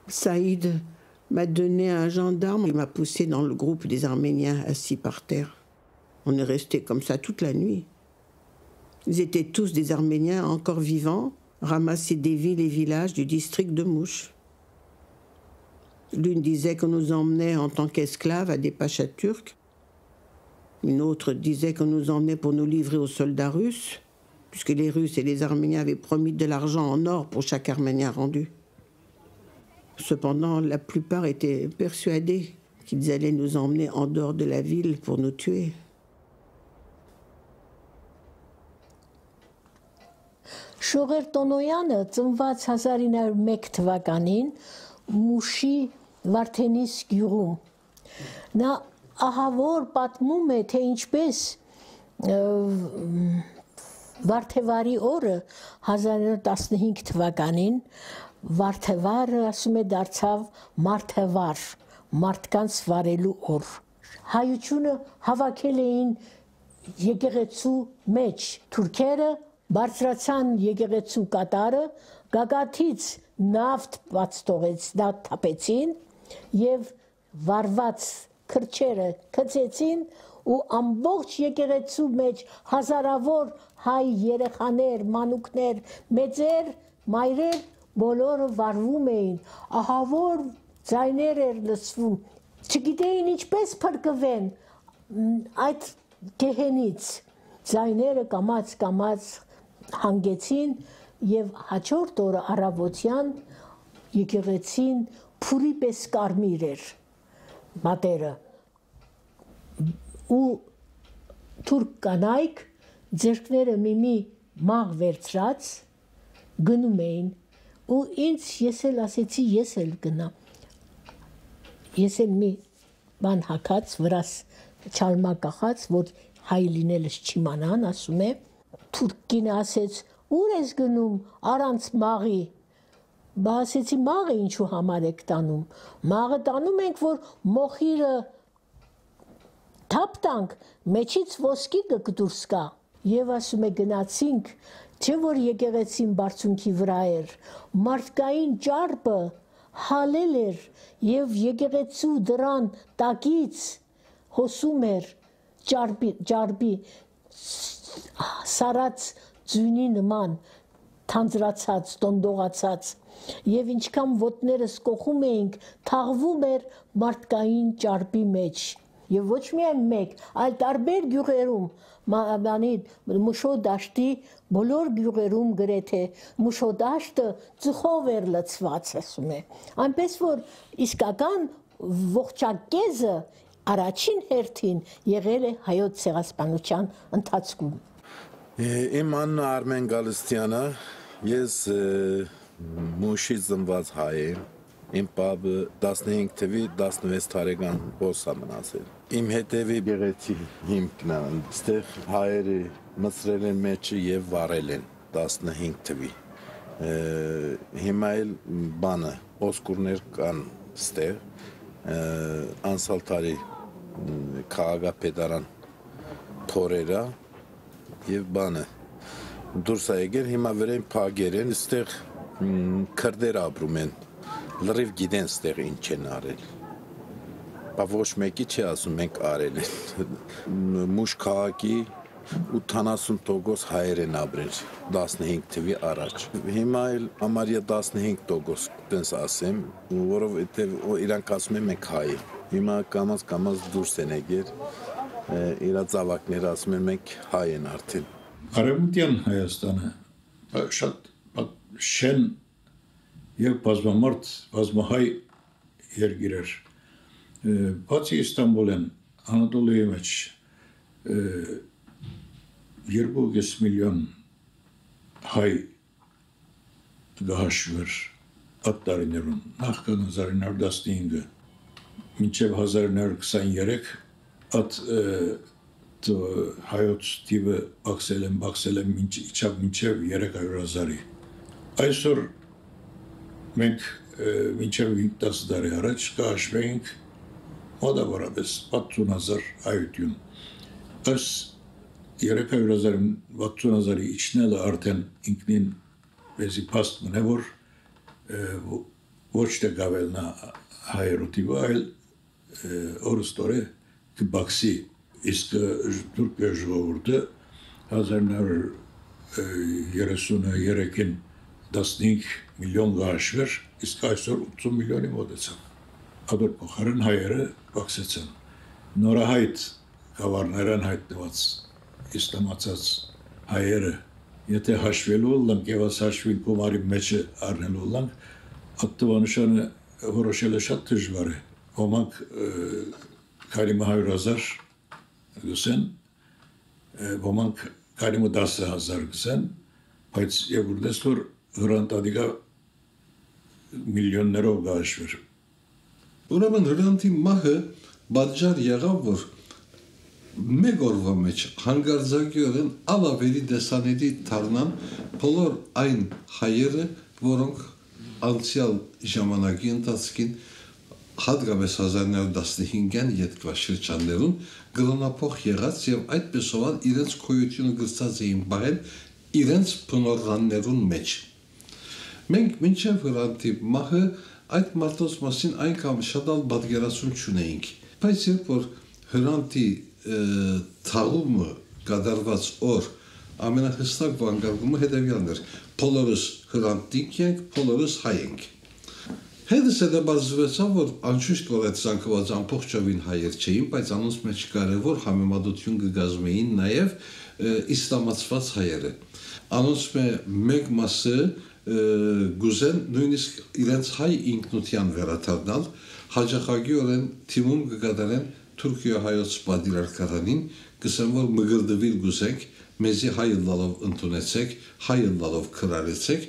Saïd m'a donné à un gendarme et m'a poussé dans le groupe des Arméniens assis par terre. On est resté comme ça toute la nuit. Ils étaient tous des Arméniens encore vivants, ramassés des villes et villages du district de Mouche. L'une disait qu'on nous emmenait en tant qu'esclaves à des pachas turcs. Une autre disait qu'on nous emmenait pour nous livrer aux soldats russes, puisque les Russes et les Arméniens avaient promis de l'argent en or pour chaque Arménien rendu. Cependant, la plupart étaient persuadés qu'ils allaient nous emmener en dehors de la ville pour nous tuer. Շողեր Տոնոյանը ծնված 1901 թվականին Մուշի Վարդենիս գյուղում։ Նա ահավոր պատմում է, թե ինչպես Վարդեվարի օրը 1915 թվականին Վարդեվարը, ասում է, դարձավ Մարդեվար, մարդկանց վարելու օր։ Հայությունը հավաքել էին եկեղեցու մեջ թուրքերը, բարձրացան եկեղեցու կատարը, գագաթից նավթ բաց թողեց, դա թափեցին եւ վարված քրչերը քծեցին ու ամբողջ եկեղեցու մեջ հազարավոր հայ երեխաներ, մանուկներ, մեծեր, մայրեր բոլորը վարվում էին, ահավոր ձայներ էր լսվում, չգիտեին ինչպես փրկվեն այդ գեհենից, ձայները կամաց հանգեցին եւ հաջորդ օրը առավոտյան եկեղեցին փուրի պես կարմիր էր մատերը ու թուրք կանայք ձեռքները մի մաղ վերցրած գնում էին ու ինձ ես էլ ասեցի ես էլ գնամ ես էլ մի բան հակած վրաս չալմա կախած որ հայ լինելս չիմանան ասում է թուրքին ասեց ուր ես գնում առանց մաղի բա ասեցի մաղը ինչու համար եք տանում։ Մաղը տանում ենք, որ մոխիրը թափ տանք, մեջից ոսկի դուրս գա։ Եվ ասում է գնացինք, չէ որ եկեղեցին բարձունքի վրա էր, մարդկային ճարպը հալել էր եւ եկեղեցու դրան տակից հոսում էր ճարպի սարած ձյունի նման թանձրացած, դոնդողացած եւ ինչքան ոտներս կողում էինք, թաղվում էր մարդկային ճարպի մեջ եւ ոչ միայն մեկ, այլ տարբեր գյուղերում Մուշո դաշտի բոլոր գյուղերում գրեթե Մուշո դաշտը ծխով էր լցված, ասում է։ Այնպես որ իսկական ողջակեզը առաջին հերթին եղել է հայոց ցեղասպանության ընթացքում։ Իմ անունը Արմեն Գալստյանը, ես Մուշի ծնված հայ եմ, իմ պապը 15 թվի 16 տարեկան ոսա մնացել։ Իմ հետևի եկեղեցի հիմքն է, այստեղ հայերը մցրել են մեջը եւ վառել են 15 թվի։ Հիմա էլ բանը ոսկուրներ կան այստեղ, անցյալ տարի քաղաքապետարան փորերա եւ բանը դուրս է եկել, հիմա վերեն փագեր են, այստեղ քրդեր ապրում են, լրիվ գիտեն այստեղ ինչ են արել։ Բա ոչ մեկի չի ասում մենք արել են։ Մուշ քաղաքի 80% հայեր են ապրել 15 թվի առաջ։ Հիմա էլ համարյա 15% տենց ասեմ, որովհետև իրանք ասում են մենք հայ ենք։ Հիմա կամաց դուրս են եկել, իր ծավակները ասում են մենք հայ են արդեն։ Արևմտյան Հայաստանը շատ շեն եւ բազմամարդ, բազմահայ երկիր էր։ Բացի Իստանբուլեն, Անատոլիայի մեջ 2.5 միլիոն հայ գահաշվեր այդ տարիներում, նախքան 1915-ը, մինչև 1923 այդ հայոց տիվը բացել են իջավ մինչև 300,000-ի։ Այսօր մենք մինչև 10 տարի առաջ կհաշվեինք մոտավորապես 60,000 հայություն։ Այս 300,000-ի իջնելը արդեն ինքնին բեզի փաստ մնե, որ ոչ թե գավելնա հայերու տիվը, այլ օրստորե կբաքսի, իսկ Թուրքիա ժողովուրդը 1933-ին 15 միլիոն գահաշվեր, իսկ այսօր 80 միլիոնի մոտեցան։ Ադոր փոխարեն հայերը բաքսեցան։ Նորահայտ գավառներն հայտնված իսլամացած հայերը, եթե հաշվելու լանք եւ աս հաշվին կոմարի մեջը առնելու լանք, ատտվանշանը որոշելը շատ դժվար է։ Ոմանք կարիմը 100,000 գսեն, ոմանք կարիմը 10,000 գսեն, բայց եւ որտես որ հրանտադիգա միլիոններով գաշվեր։ Ուրեմն հրանտի մահը բաժար եղավ, որ մեկ օրվա մեջ հանգարձակիորեն ավավերի դեսաների թարնան բոլոր այն հայերը, որոնք անցյալ ժամանակի ընթացքին հատկապես 1915-յան ետքվաշրջաններում գլոնափող եղած եւ այդպեսով իրենց քոյությունը գրծած էին բաղել իրենց բնորրաններուն մեջ։ Մենք մինչև հրանտի մահը այդ մարդոց մասին այնքան շատ պատկերացում չունեինք, բայց երբ որ հրանտի թաղումը կատարված օր ամենահստակ վանկարկումը հետևյալն էր. բոլորս հրանտիկ ենք, բոլորս հայ ենք։ Հետս դա բարձրացավ, որ անշուշտ որ այդ ցանկված ամբողջովին հայեր չէին, բայց անոնց մեջ կարևոր համեմատություն կգազմեին նաև իսլամացված հայերը։ Անոնց մեկ մասը գուզեն նույնիսկ իրենց հայ ինքնության վերադառնալ, հաջախագիորեն թիմում կկատարեն Թուրքիա-հայոց պատվիրակությանին, կսեն որ մգրդվիլ գուզենք, մեզի հայ լալով ընդունեցեք, հայ լալով քրարեցեք,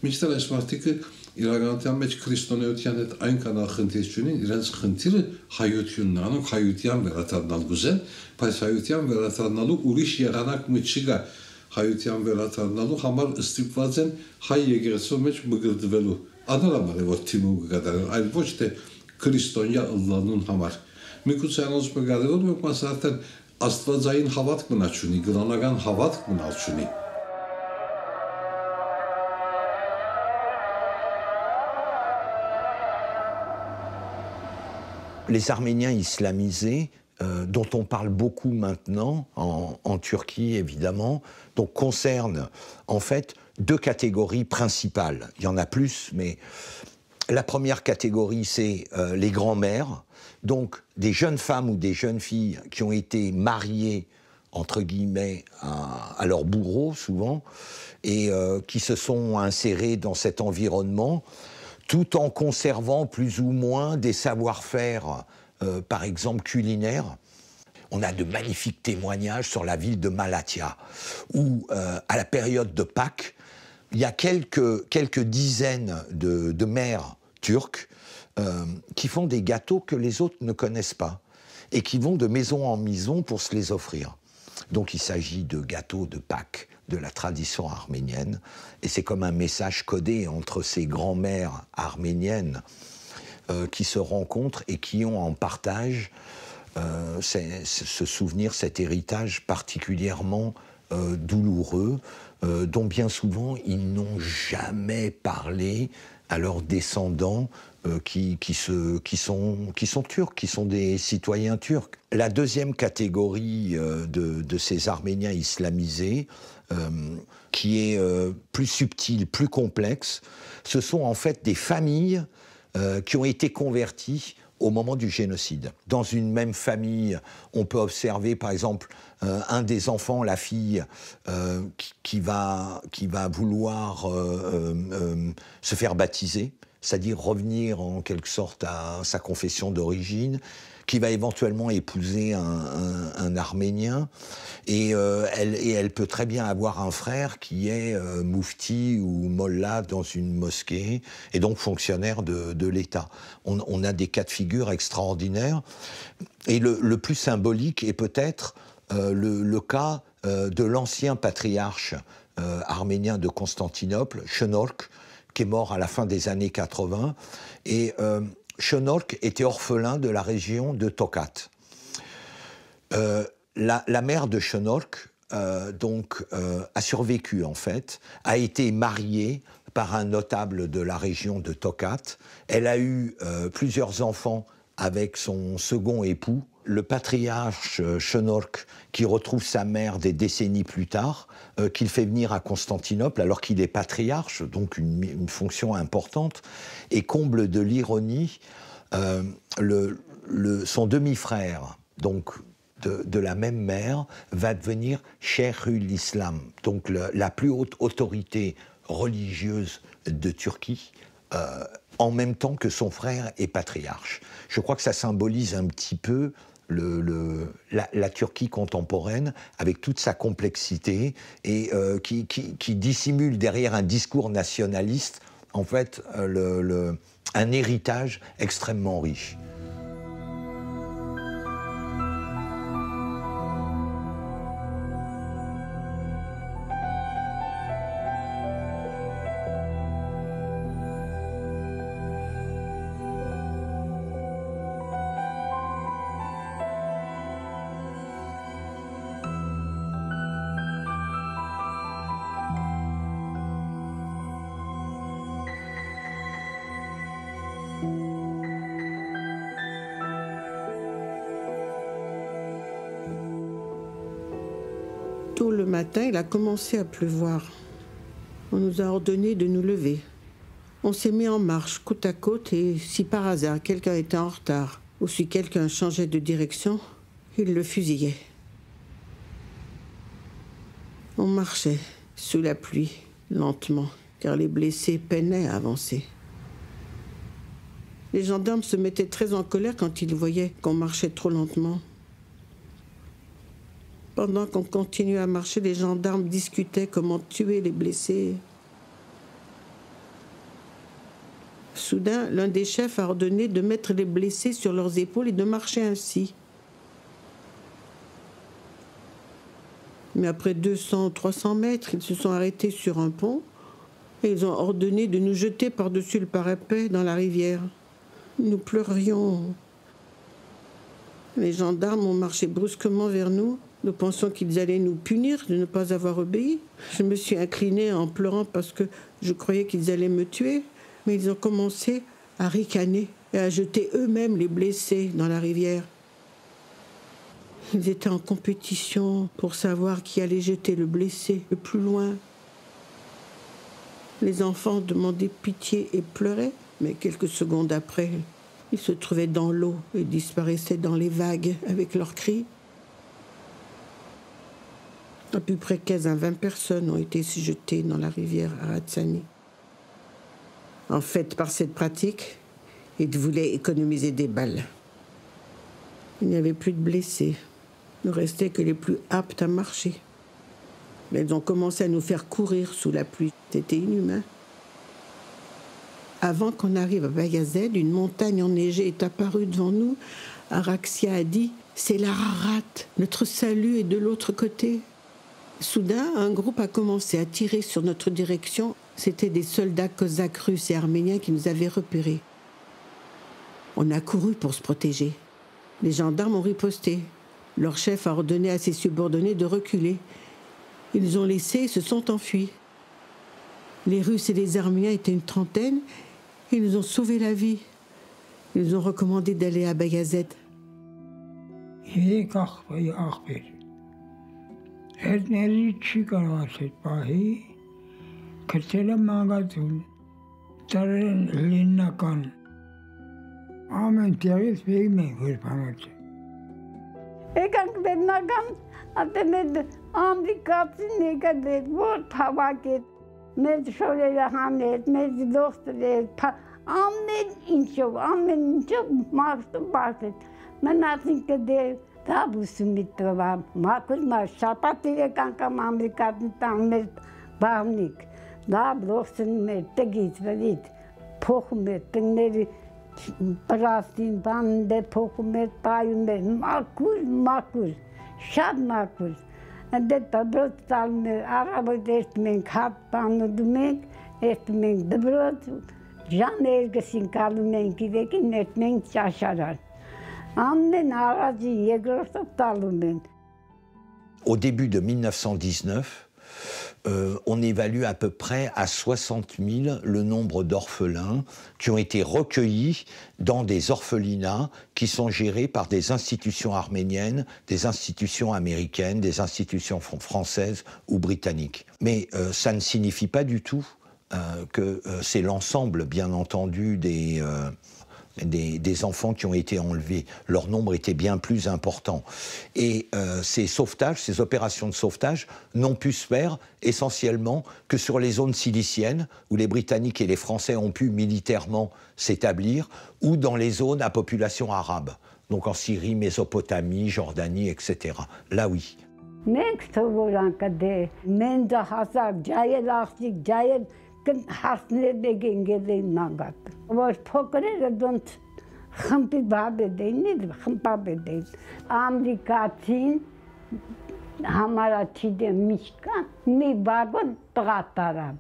միշտ այս մարդիկը իրականության մեջ քրիստոնեության հետ այնքան խնդիր չունին, իրենց խնդիրը հայությունն է, անոնք հայության վերադառնալ գուզեն, բայց հայության վերադառնալու ուրիշ եղանակ մի չկա, հայության վերադառնալու համար ստիպված են հայ եկեղեցու մեջ մգրդվելու Ադարաբար է որ թիմու կգադարեն, այլ ոչ թե քրիստոնյա ըլլանուն համար։ Միգուցե անոնց մգադարում եք մաս արդեն աստվածային հավատք մնաց ունի, գրոնական հավատք մնաց ունի։ Les Arméniens islamisés, dont on parle beaucoup maintenant, en Turquie évidemment, donc concernent en fait deux catégories principales. Il y en a plus, mais la première catégorie, c'est les grands-mères, donc des jeunes femmes ou des jeunes filles qui ont été mariées, entre guillemets, à leur bourreau souvent, et qui se sont insérées dans cet environnement, tout en conservant plus ou moins des savoir-faire, par exemple culinaires. On a de magnifiques témoignages sur la ville de Malatya, où, à la période de Pâques, il y a quelques dizaines de mères turques qui font des gâteaux que les autres ne connaissent pas, et qui vont de maison en maison pour se les offrir. Donc il s'agit de gâteaux de Pâques, de la tradition arménienne, et c'est comme un message codé entre ces grands-mères arméniennes qui se rencontrent et qui ont en partage ce souvenir, cet héritage particulièrement douloureux, dont bien souvent ils n'ont jamais parlé à leurs descendants qui sont turcs, qui sont des citoyens turcs. La deuxième catégorie de ces Arméniens islamisés, qui est plus subtile, plus complexe, ce sont en fait des familles qui ont été converties au moment du génocide. Dans une même famille, on peut observer par exemple un des enfants, la fille, qui va vouloir se faire baptiser, c'est-à-dire revenir en quelque sorte à sa confession d'origine, qui va éventuellement épouser un Arménien, et elle peut très bien avoir un frère qui est moufti ou mollah dans une mosquée, et donc fonctionnaire de l'État. On a des cas de figure extraordinaires, et le plus symbolique est peut-être le cas de l'ancien patriarche arménien de Constantinople, Şenork, qui est mort à la fin des années 80, et Şenork était orphelin de la région de Tokat. La mère de Şenork a survécu en fait, a été mariée par un notable de la région de Tokat. Elle a eu plusieurs enfants avec son second époux, le patriarche Şenork, qui retrouve sa mère des décennies plus tard, qu'il fait venir à Constantinople alors qu'il est patriarche, donc une fonction importante, et comble de l'ironie, son demi-frère, donc de la même mère, va devenir Cheikhul Islam, donc la plus haute autorité religieuse de Turquie, en même temps que son frère est patriarche. Je crois que ça symbolise un petit peu la Turquie contemporaine, avec toute sa complexité, et qui dissimule derrière un discours nationaliste, en fait, un héritage extrêmement riche. Tôt le matin, il a commencé à pleuvoir. On nous a ordonné de nous lever. On s'est mis en marche, côte à côte, et si par hasard quelqu'un était en retard, ou si quelqu'un changeait de direction, il le fusillait. On marchait sous la pluie, lentement, car les blessés peinaient à avancer. Les gendarmes se mettaient très en colère quand ils voyaient qu'on marchait trop lentement. Pendant qu'on continuait à marcher, les gendarmes discutaient comment tuer les blessés. Soudain, l'un des chefs a ordonné de mettre les blessés sur leurs épaules et de marcher ainsi. Mais après 200 ou 300 mètres, ils se sont arrêtés sur un pont Et ils ont ordonné de nous jeter par-dessus le parapet dans la rivière. Nous pleurions. Les gendarmes ont marché brusquement vers nous. Nous pensions qu'ils allaient nous punir de ne pas avoir obéi. Je me suis inclinée en pleurant parce que je croyais qu'ils allaient me tuer. Mais ils ont commencé à ricaner et à jeter eux-mêmes les blessés dans la rivière. Ils étaient en compétition pour savoir qui allait jeter le blessé le plus loin. Les enfants demandaient pitié et pleuraient, mais quelques secondes après, ils se trouvaient dans l'eau et disparaissaient dans les vagues avec leurs cris. À peu près 15 à 20 personnes ont été jetées dans la rivière Aratsani. En fait, par cette pratique, ils voulaient économiser des balles. Il n'y avait plus de blessés. Il ne restait que les plus aptes à marcher. Mais ils ont commencé à nous faire courir sous la pluie. C'était inhumain. Avant qu'on arrive à Bayazed, une montagne enneigée est apparue devant nous. Araxia a dit « C'est l'Ararat, notre salut est de l'autre côté ». Soudain, un groupe a commencé à tirer sur notre direction. C'étaient des soldats cosaques russes et arméniens qui nous avaient repérés. On a couru pour se protéger. Les gendarmes ont riposté. Leur chef a ordonné à ses subordonnés de reculer. Ils nous ont laissés et se sont enfuis. Les Russes et les Arméniens étaient une trentaine. Ils nous ont sauvé la vie. Ils nous ont recommandé d'aller à Bayazed. Ekank bennagan atemed Amerikasın negadet vor tavaket med şöyle hanet med dostlar amen inşo maksum bahset menatin kede tabusun mitva makul ma şapatire kanka Amerikasın tamet bağnik da bloksun med tegit velit pohmet teneri Prastin bande pokumet payumet makul şad makul ande tabrot talme araba destmen khat panu dumek estmen dabrot jan ergesin kalumen kideki netmen çaşarar annen arazi yegrosop talumen. Au début de 1919, on évalue à peu près à 60 000 le nombre d'orphelins qui ont été recueillis dans des orphelinats qui sont gérés par des institutions arméniennes, des institutions américaines, des institutions françaises ou britanniques. Mais ça ne signifie pas du tout que c'est l'ensemble, bien entendu, des enfants qui ont été enlevés. Leur nombre était bien plus important. Et ces sauvetages, ces opérations de sauvetage n'ont pu se faire essentiellement que sur les zones siliciennes où les Britanniques et les Français ont pu militairement s'établir ou dans les zones à population arabe. Donc en Syrie, Mésopotamie, Jordanie, etc. Là, oui. Was pokere don't khampi babe dein khampa be dein Amerikatin hamara chide mishka mi bagon tratarab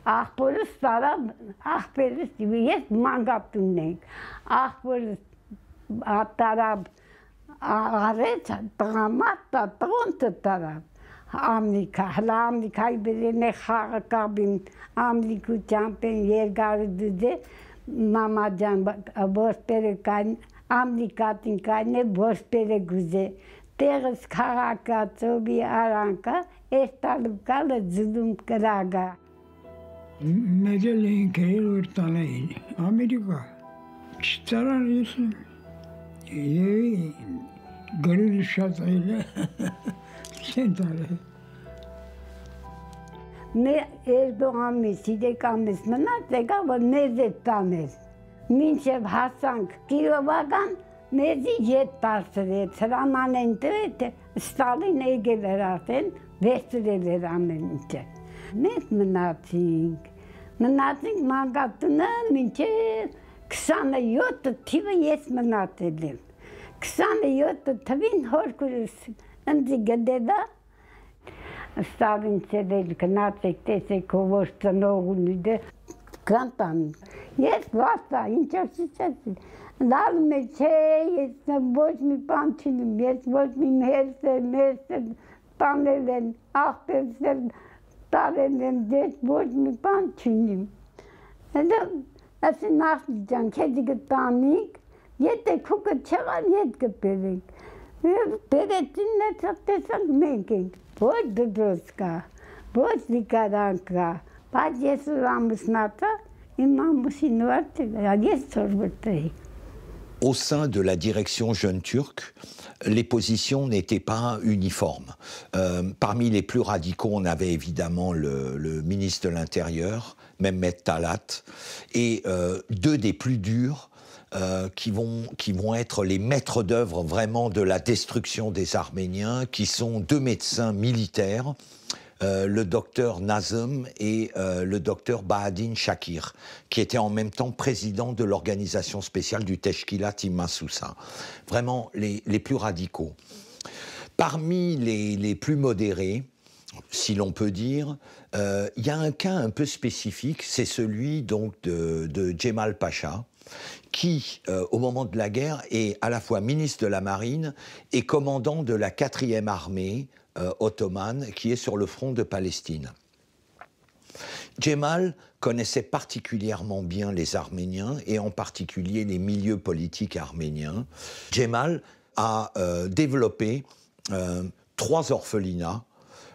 ahpolis tarab ahpelis yes mangatunne ahpolis atarab aret tramata tont tarab Amerika birine kabin Amerika champion yergardı mamacan bospere kan Amerikatin kane bospere güze teres karaka bir aranka estalıp kalı zulüm karaga Medellin kere urtana Amerika çıtaran yesin yevi gönül şatıyla Sentare. Ne Erdoğan meside kames menatega va nezet tames. Minçev Hasan kilovagan nezi yet tarsret. Sramanente Stalin egeleraten vestreler amenince. Net menating. Menating mangatına minçe ksana yot tive yes menatelim. Ksana yot tavin horkurus. Anzi gadeda Ստավինցել գնացեք տեսեք ով ծնողունի դե կանտան ես վաստա ինչ ասեցի լալում է չէ ես ոչ մի բան չունեմ ես ոչ մի մերս տանել են աղբերսել տարել են ես ոչ մի բան չունեմ դա ասի նախ ջան քեզի գտանիկ եթե քուկը չեղան ետ կբերենք Perdețin nesăptăsăm menking. Pot dudosca, pot licaranca. Pagesul am snata, imam sinuarte, agis sorbătăi. Au sein de la direction jeune turque, les positions n'étaient pas uniformes. Parmi les plus radicaux, on avait évidemment le ministre de l'Intérieur, Mehmet Talat, et deux des plus durs, qui vont être les maîtres d'œuvre vraiment de la destruction des Arméniens, qui sont deux médecins militaires, le docteur Nazım et le docteur Bahadin Shakir, qui étaient en même temps présidents de l'organisation spéciale du Teşkilat Imasusa. Vraiment les plus radicaux. Parmi les plus modérés, si l'on peut dire, il y a un cas un peu spécifique, c'est celui donc de Cemal Pacha, qui, au moment de la guerre, est à la fois ministre de la Marine et commandant de la 4e armée ottomane, qui est sur le front de Palestine. Cemal connaissait particulièrement bien les Arméniens, et en particulier les milieux politiques arméniens. Cemal a développé 3 orphelinats,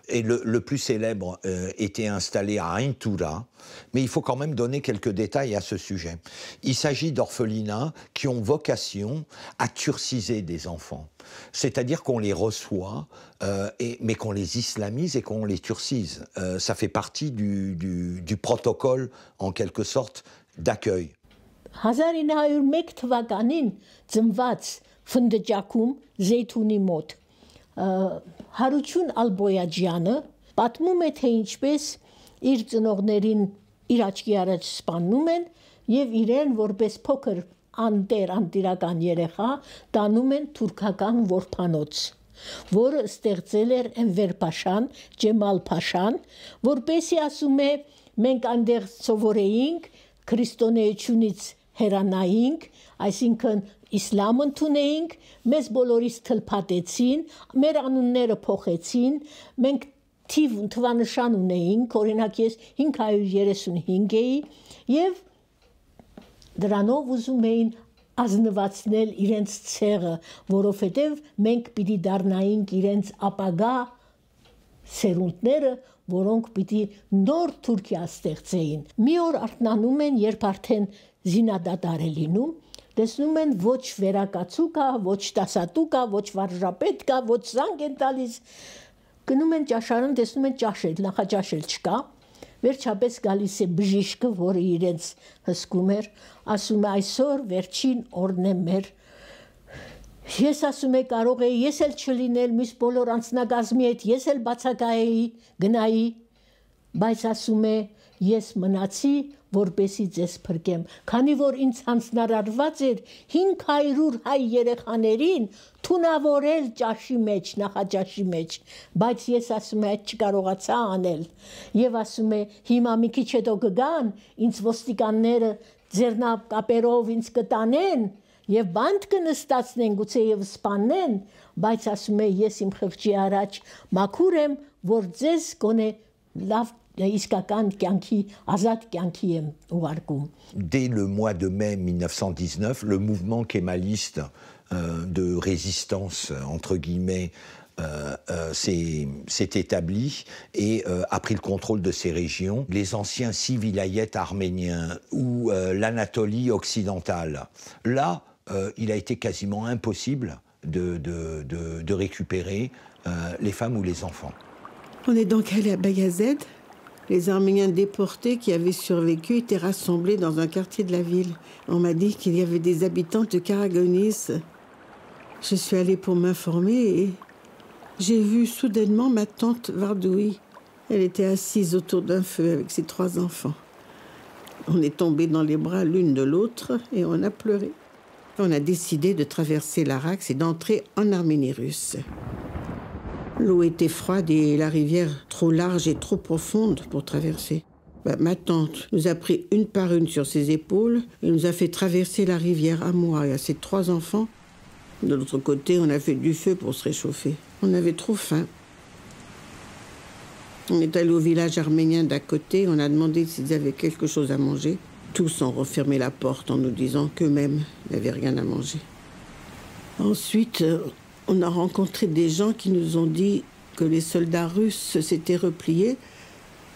et le plus célèbre était installé à Aintura, mais il faut quand même donner quelques détails à ce sujet. Il s'agit d'orphelinats qui ont vocation à turciser des enfants, c'est-à-dire qu'on les reçoit, mais qu'on les islamise et qu'on les turcise. Ça fait partie du protocole, en quelque sorte, d'accueil. 1901 թվականին ծնված Ֆնդճակում Զեյթունի մոտ Հարություն Ալբոյաջյանը պատմում է, թե ինչպես իր ծնողներին իր աչքի առաջ սպանում են եւ իրեն որպես փոքր անտիրական երեխա տանում են թուրքական որբանոց, որը ստեղծել էր Էնվեր Փաշան, Ջեմալ Փաշան, որպեսի ասում է մենք այնտեղ սովորեինք քրիստոնեությունից հեռանայինք, այսինքն իսլամ ընդունեինք, մեզ բոլորիս թլփատեցին, մեր անունները փոխեցին, մենք թվանշան ունեինք, օրինակ ես 535 էի, եւ դրանով ուզում էին ազնվացնել իրենց ցեղը, որովհետեւ մենք պիտի դառնայինք իրենց ապագա սերունդները, որոնք պիտի նոր Թուրքիա ստեղծեին։ Մի օր արթնանում են, երբ արդեն զինադադար է լինում, տեսնում են ոչ վերակացու կա, ոչ տասատու կա, ոչ վարժապետ կա, ոչ զանգ են տալիս։ Գնում են ճաշարան, տեսնում են ճաշել, նախաճաշել չկա։ Վերջապես գալիս է բժիշկը, որը իրենց հսկում էր, ասում է այսօր վերջին օրն է մեր։ Ես ասում եմ կարող է ես էլ չլինել, մյուս բոլոր անձնակազմի հետ ես էլ բացակայեի, գնայի, բայց ասում է ես մնացի, որպեսի ձեզ փրկեմ, քանի որ ինձ հանձնարարված էր 500 հայ երեխաներին թունավորել ճաշի մեջ, նախաճաշի մեջ, բայց ես ասում եմ այդ չկարողացա անել, եւ ասում է հիմա մի քիչ հետո կգան, ինձ ոստիկանները ձեռնակապերով ինձ կտանեն եւ բանտ կնստացնեն, գուցե եւ սպանեն, բայց ասում է ես իմ խղճի առաջ մաքուր եմ, որ ձեզ գոնե լավ իսկական կյանքի, ազատ կյանքի եմ ուղարկում։ Dès le mois de mai 1919, le mouvement kémaliste de résistance, entre guillemets, s'est établi et a pris le contrôle de ces régions. Les anciens 6 vilayets arméniens ou l'Anatolie occidentale. Là, il a été quasiment impossible de récupérer les femmes ou les enfants. On est donc allé à Bayazed. Les Arméniens déportés qui avaient survécu étaient rassemblés dans un quartier de la ville. On m'a dit qu'il y avait des habitants de Karagonis. Je suis allée pour m'informer et j'ai vu soudainement ma tante Vardoui. Elle était assise autour d'un feu avec ses 3 enfants. On est tombés dans les bras l'une de l'autre et on a pleuré. On a décidé de traverser l'Araxe et d'entrer en Arménie russe. L'eau était froide et la rivière trop large et trop profonde pour traverser. Ma tante nous a pris une par une sur ses épaules et nous a fait traverser la rivière à moi et à ses 3 enfants. De l'autre côté, on a fait du feu pour se réchauffer. On avait trop faim. On est allé au village arménien d'à côté, on a demandé s'ils avaient quelque chose à manger. Tous ont refermé la porte en nous disant qu'eux-mêmes n'avaient rien à manger. Ensuite, on a rencontré des gens qui nous ont dit que les soldats russes s'étaient repliés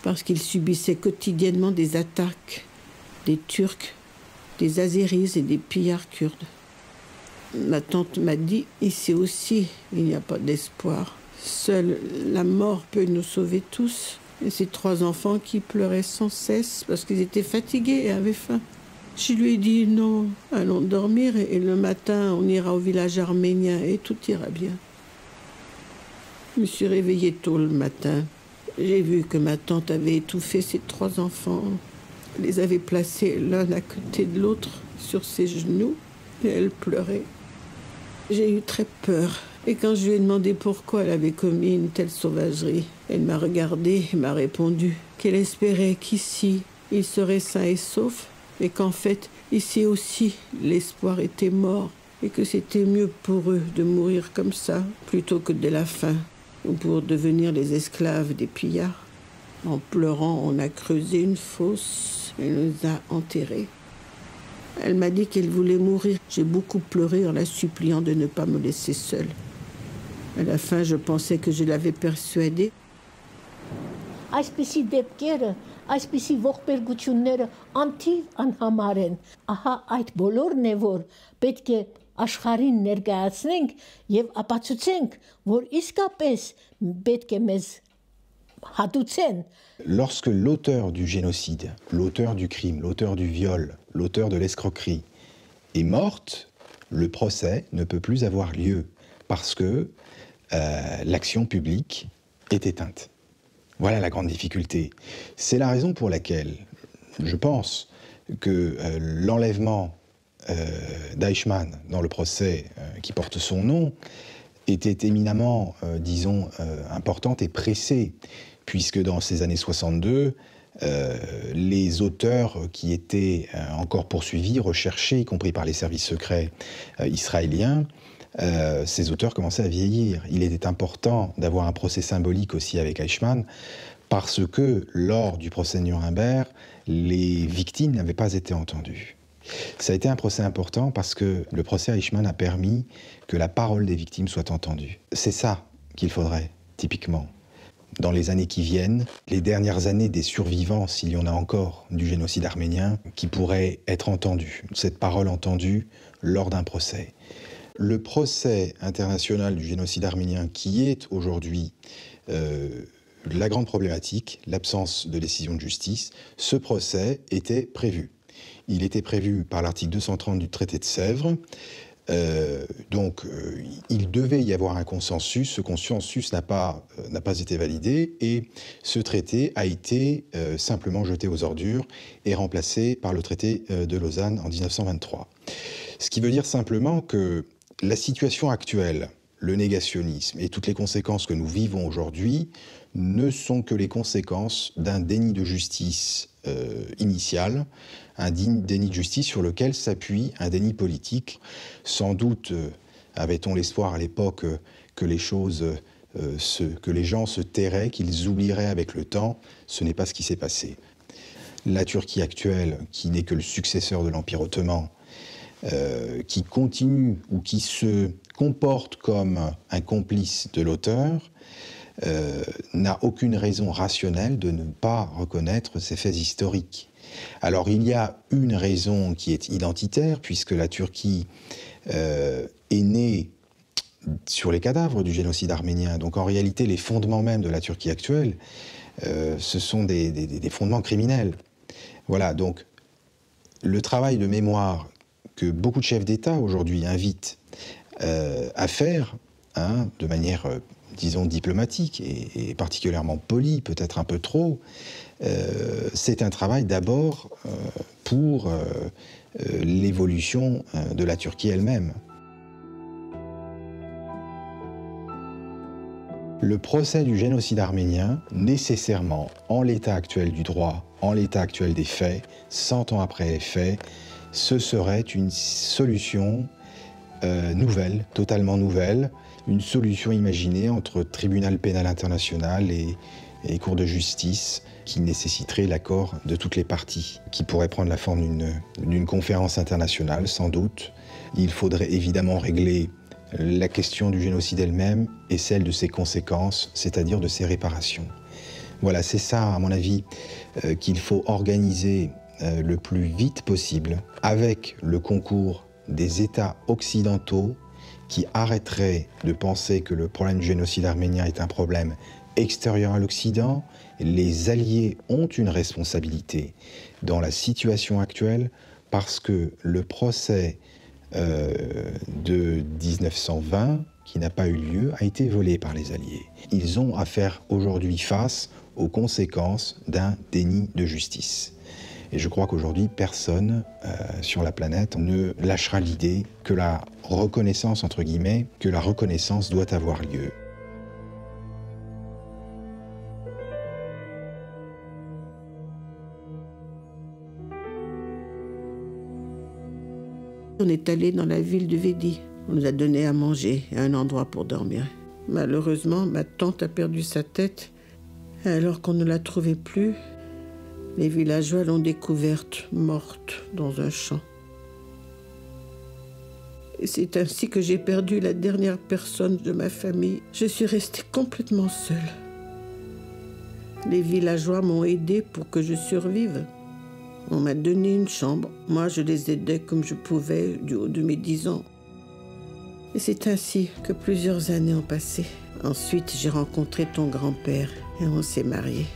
parce qu'ils subissaient quotidiennement des attaques des Turcs, des Azéris et des pillards kurdes. Ma tante m'a dit, ici aussi, il n'y a pas d'espoir. Seule la mort peut nous sauver tous. Et ces 3 enfants qui pleuraient sans cesse parce qu'ils étaient fatigués et avaient faim. Je lui ai dit, non, allons dormir et le matin, on ira au village arménien et tout ira bien. Je me suis réveillée tôt le matin. J'ai vu que ma tante avait étouffé ses 3 enfants. Elle les avait placés l'un à côté de l'autre sur ses genoux et elle pleurait. J'ai eu très peur. Et quand je lui ai demandé pourquoi elle avait commis une telle sauvagerie, elle m'a regardée et m'a répondu qu'elle espérait qu'ici, ils seraient sains et saufs, et qu'en fait, ici aussi, l'espoir était mort, et que c'était mieux pour eux de mourir comme ça, plutôt que de la faim, ou pour devenir les esclaves des pillards. En pleurant, on a creusé une fosse et nous a enterrés. Elle m'a dit qu'elle voulait mourir. J'ai beaucoup pleuré en la suppliant de ne pas me laisser seule. À la fin, je pensais que je l'avais persuadée. Այսպիսի դեպքերը, այսպիսի ողբերգությունները անթիվ անհամար են։ Ահա այդ բոլորն է, որ պետք է աշխարհին ներկայացնենք եւ ապացուցենք, որ իսկապես պետք է մեզ հատուցեն։ Lorsque l'auteur du génocide, l'auteur du crime, l'auteur du viol, l'auteur de l'escroquerie est morte, le procès ne peut plus avoir lieu parce que l'action publique est éteinte. Voilà la grande difficulté. C'est la raison pour laquelle je pense que l'enlèvement d'Eichmann dans le procès qui porte son nom était éminemment, disons, importante et pressée, puisque dans ces années 62, les auteurs qui étaient encore poursuivis, recherchés, y compris par les services secrets israéliens, ces auteurs commençaient à vieillir. Il était important d'avoir un procès symbolique aussi avec Eichmann, parce que lors du procès de Nuremberg, les victimes n'avaient pas été entendues. Ça a été un procès important parce que le procès Eichmann a permis que la parole des victimes soit entendue. C'est ça qu'il faudrait, typiquement. Dans les années qui viennent, les dernières années des survivants, s'il y en a encore, du génocide arménien, qui pourraient être entendus, cette parole entendue lors d'un procès. Le procès international du génocide arménien, qui est aujourd'hui la grande problématique, l'absence de décision de justice, ce procès était prévu. Il était prévu par l'article 230 du traité de Sèvres. Il devait y avoir un consensus. Ce consensus n'a pas été validé et ce traité a été simplement jeté aux ordures et remplacé par le traité de Lausanne en 1923. Ce qui veut dire simplement que la situation actuelle, le négationnisme et toutes les conséquences que nous vivons aujourd'hui ne sont que les conséquences d'un déni de justice initial, un déni de justice sur lequel s'appuie un déni politique. Sans doute avait-on l'espoir à l'époque que les choses, que les gens se tairaient, qu'ils oublieraient avec le temps. Ce n'est pas ce qui s'est passé. La Turquie actuelle, qui n'est que le successeur de l'Empire ottoman, qui continue ou qui se comporte comme un complice de l'auteur, n'a aucune raison rationnelle de ne pas reconnaître ces faits historiques. Alors il y a une raison qui est identitaire, puisque la Turquie est née sur les cadavres du génocide arménien. Donc en réalité, les fondements même de la Turquie actuelle, ce sont des fondements criminels. Voilà, donc le travail de mémoire que beaucoup de chefs d'État aujourd'hui invitent à faire, de manière, disons, diplomatique et particulièrement polie, peut-être un peu trop, c'est un travail d'abord pour l'évolution de la Turquie elle-même. Le procès du génocide arménien, nécessairement, en l'état actuel du droit, en l'état actuel des faits, 100 ans après les faits, ce serait une solution nouvelle, totalement nouvelle, une solution imaginée entre tribunal pénal international et cour de justice qui nécessiterait l'accord de toutes les parties, qui pourrait prendre la forme d'une conférence internationale, sans doute. Il faudrait évidemment régler la question du génocide elle-même et celle de ses conséquences, c'est-à-dire de ses réparations. Voilà, c'est ça, à mon avis, qu'il faut organiser le plus vite possible, avec le concours des États occidentaux qui arrêteraient de penser que le problème du génocide arménien est un problème extérieur à l'Occident. Les alliés ont une responsabilité dans la situation actuelle parce que le procès de 1920, qui n'a pas eu lieu, a été volé par les Alliés. Ils ont à faire aujourd'hui face aux conséquences d'un déni de justice. Et je crois qu'aujourd'hui, personne sur la planète ne lâchera l'idée que la reconnaissance, entre guillemets, que la reconnaissance doit avoir lieu. On est allé dans la ville de Védi. On nous a donné à manger et un endroit pour dormir. Malheureusement, ma tante a perdu sa tête. Alors qu'on ne la trouvait plus, les villageois l'ont découverte morte dans un champ. Et c'est ainsi que j'ai perdu la dernière personne de ma famille. Je suis restée complètement seule. Les villageois m'ont aidée pour que je survive. On m'a donné une chambre. Moi, je les aidais comme je pouvais du haut de mes 10 ans. Et c'est ainsi que plusieurs années ont passé. Ensuite, j'ai rencontré ton grand-père et on s'est mariés.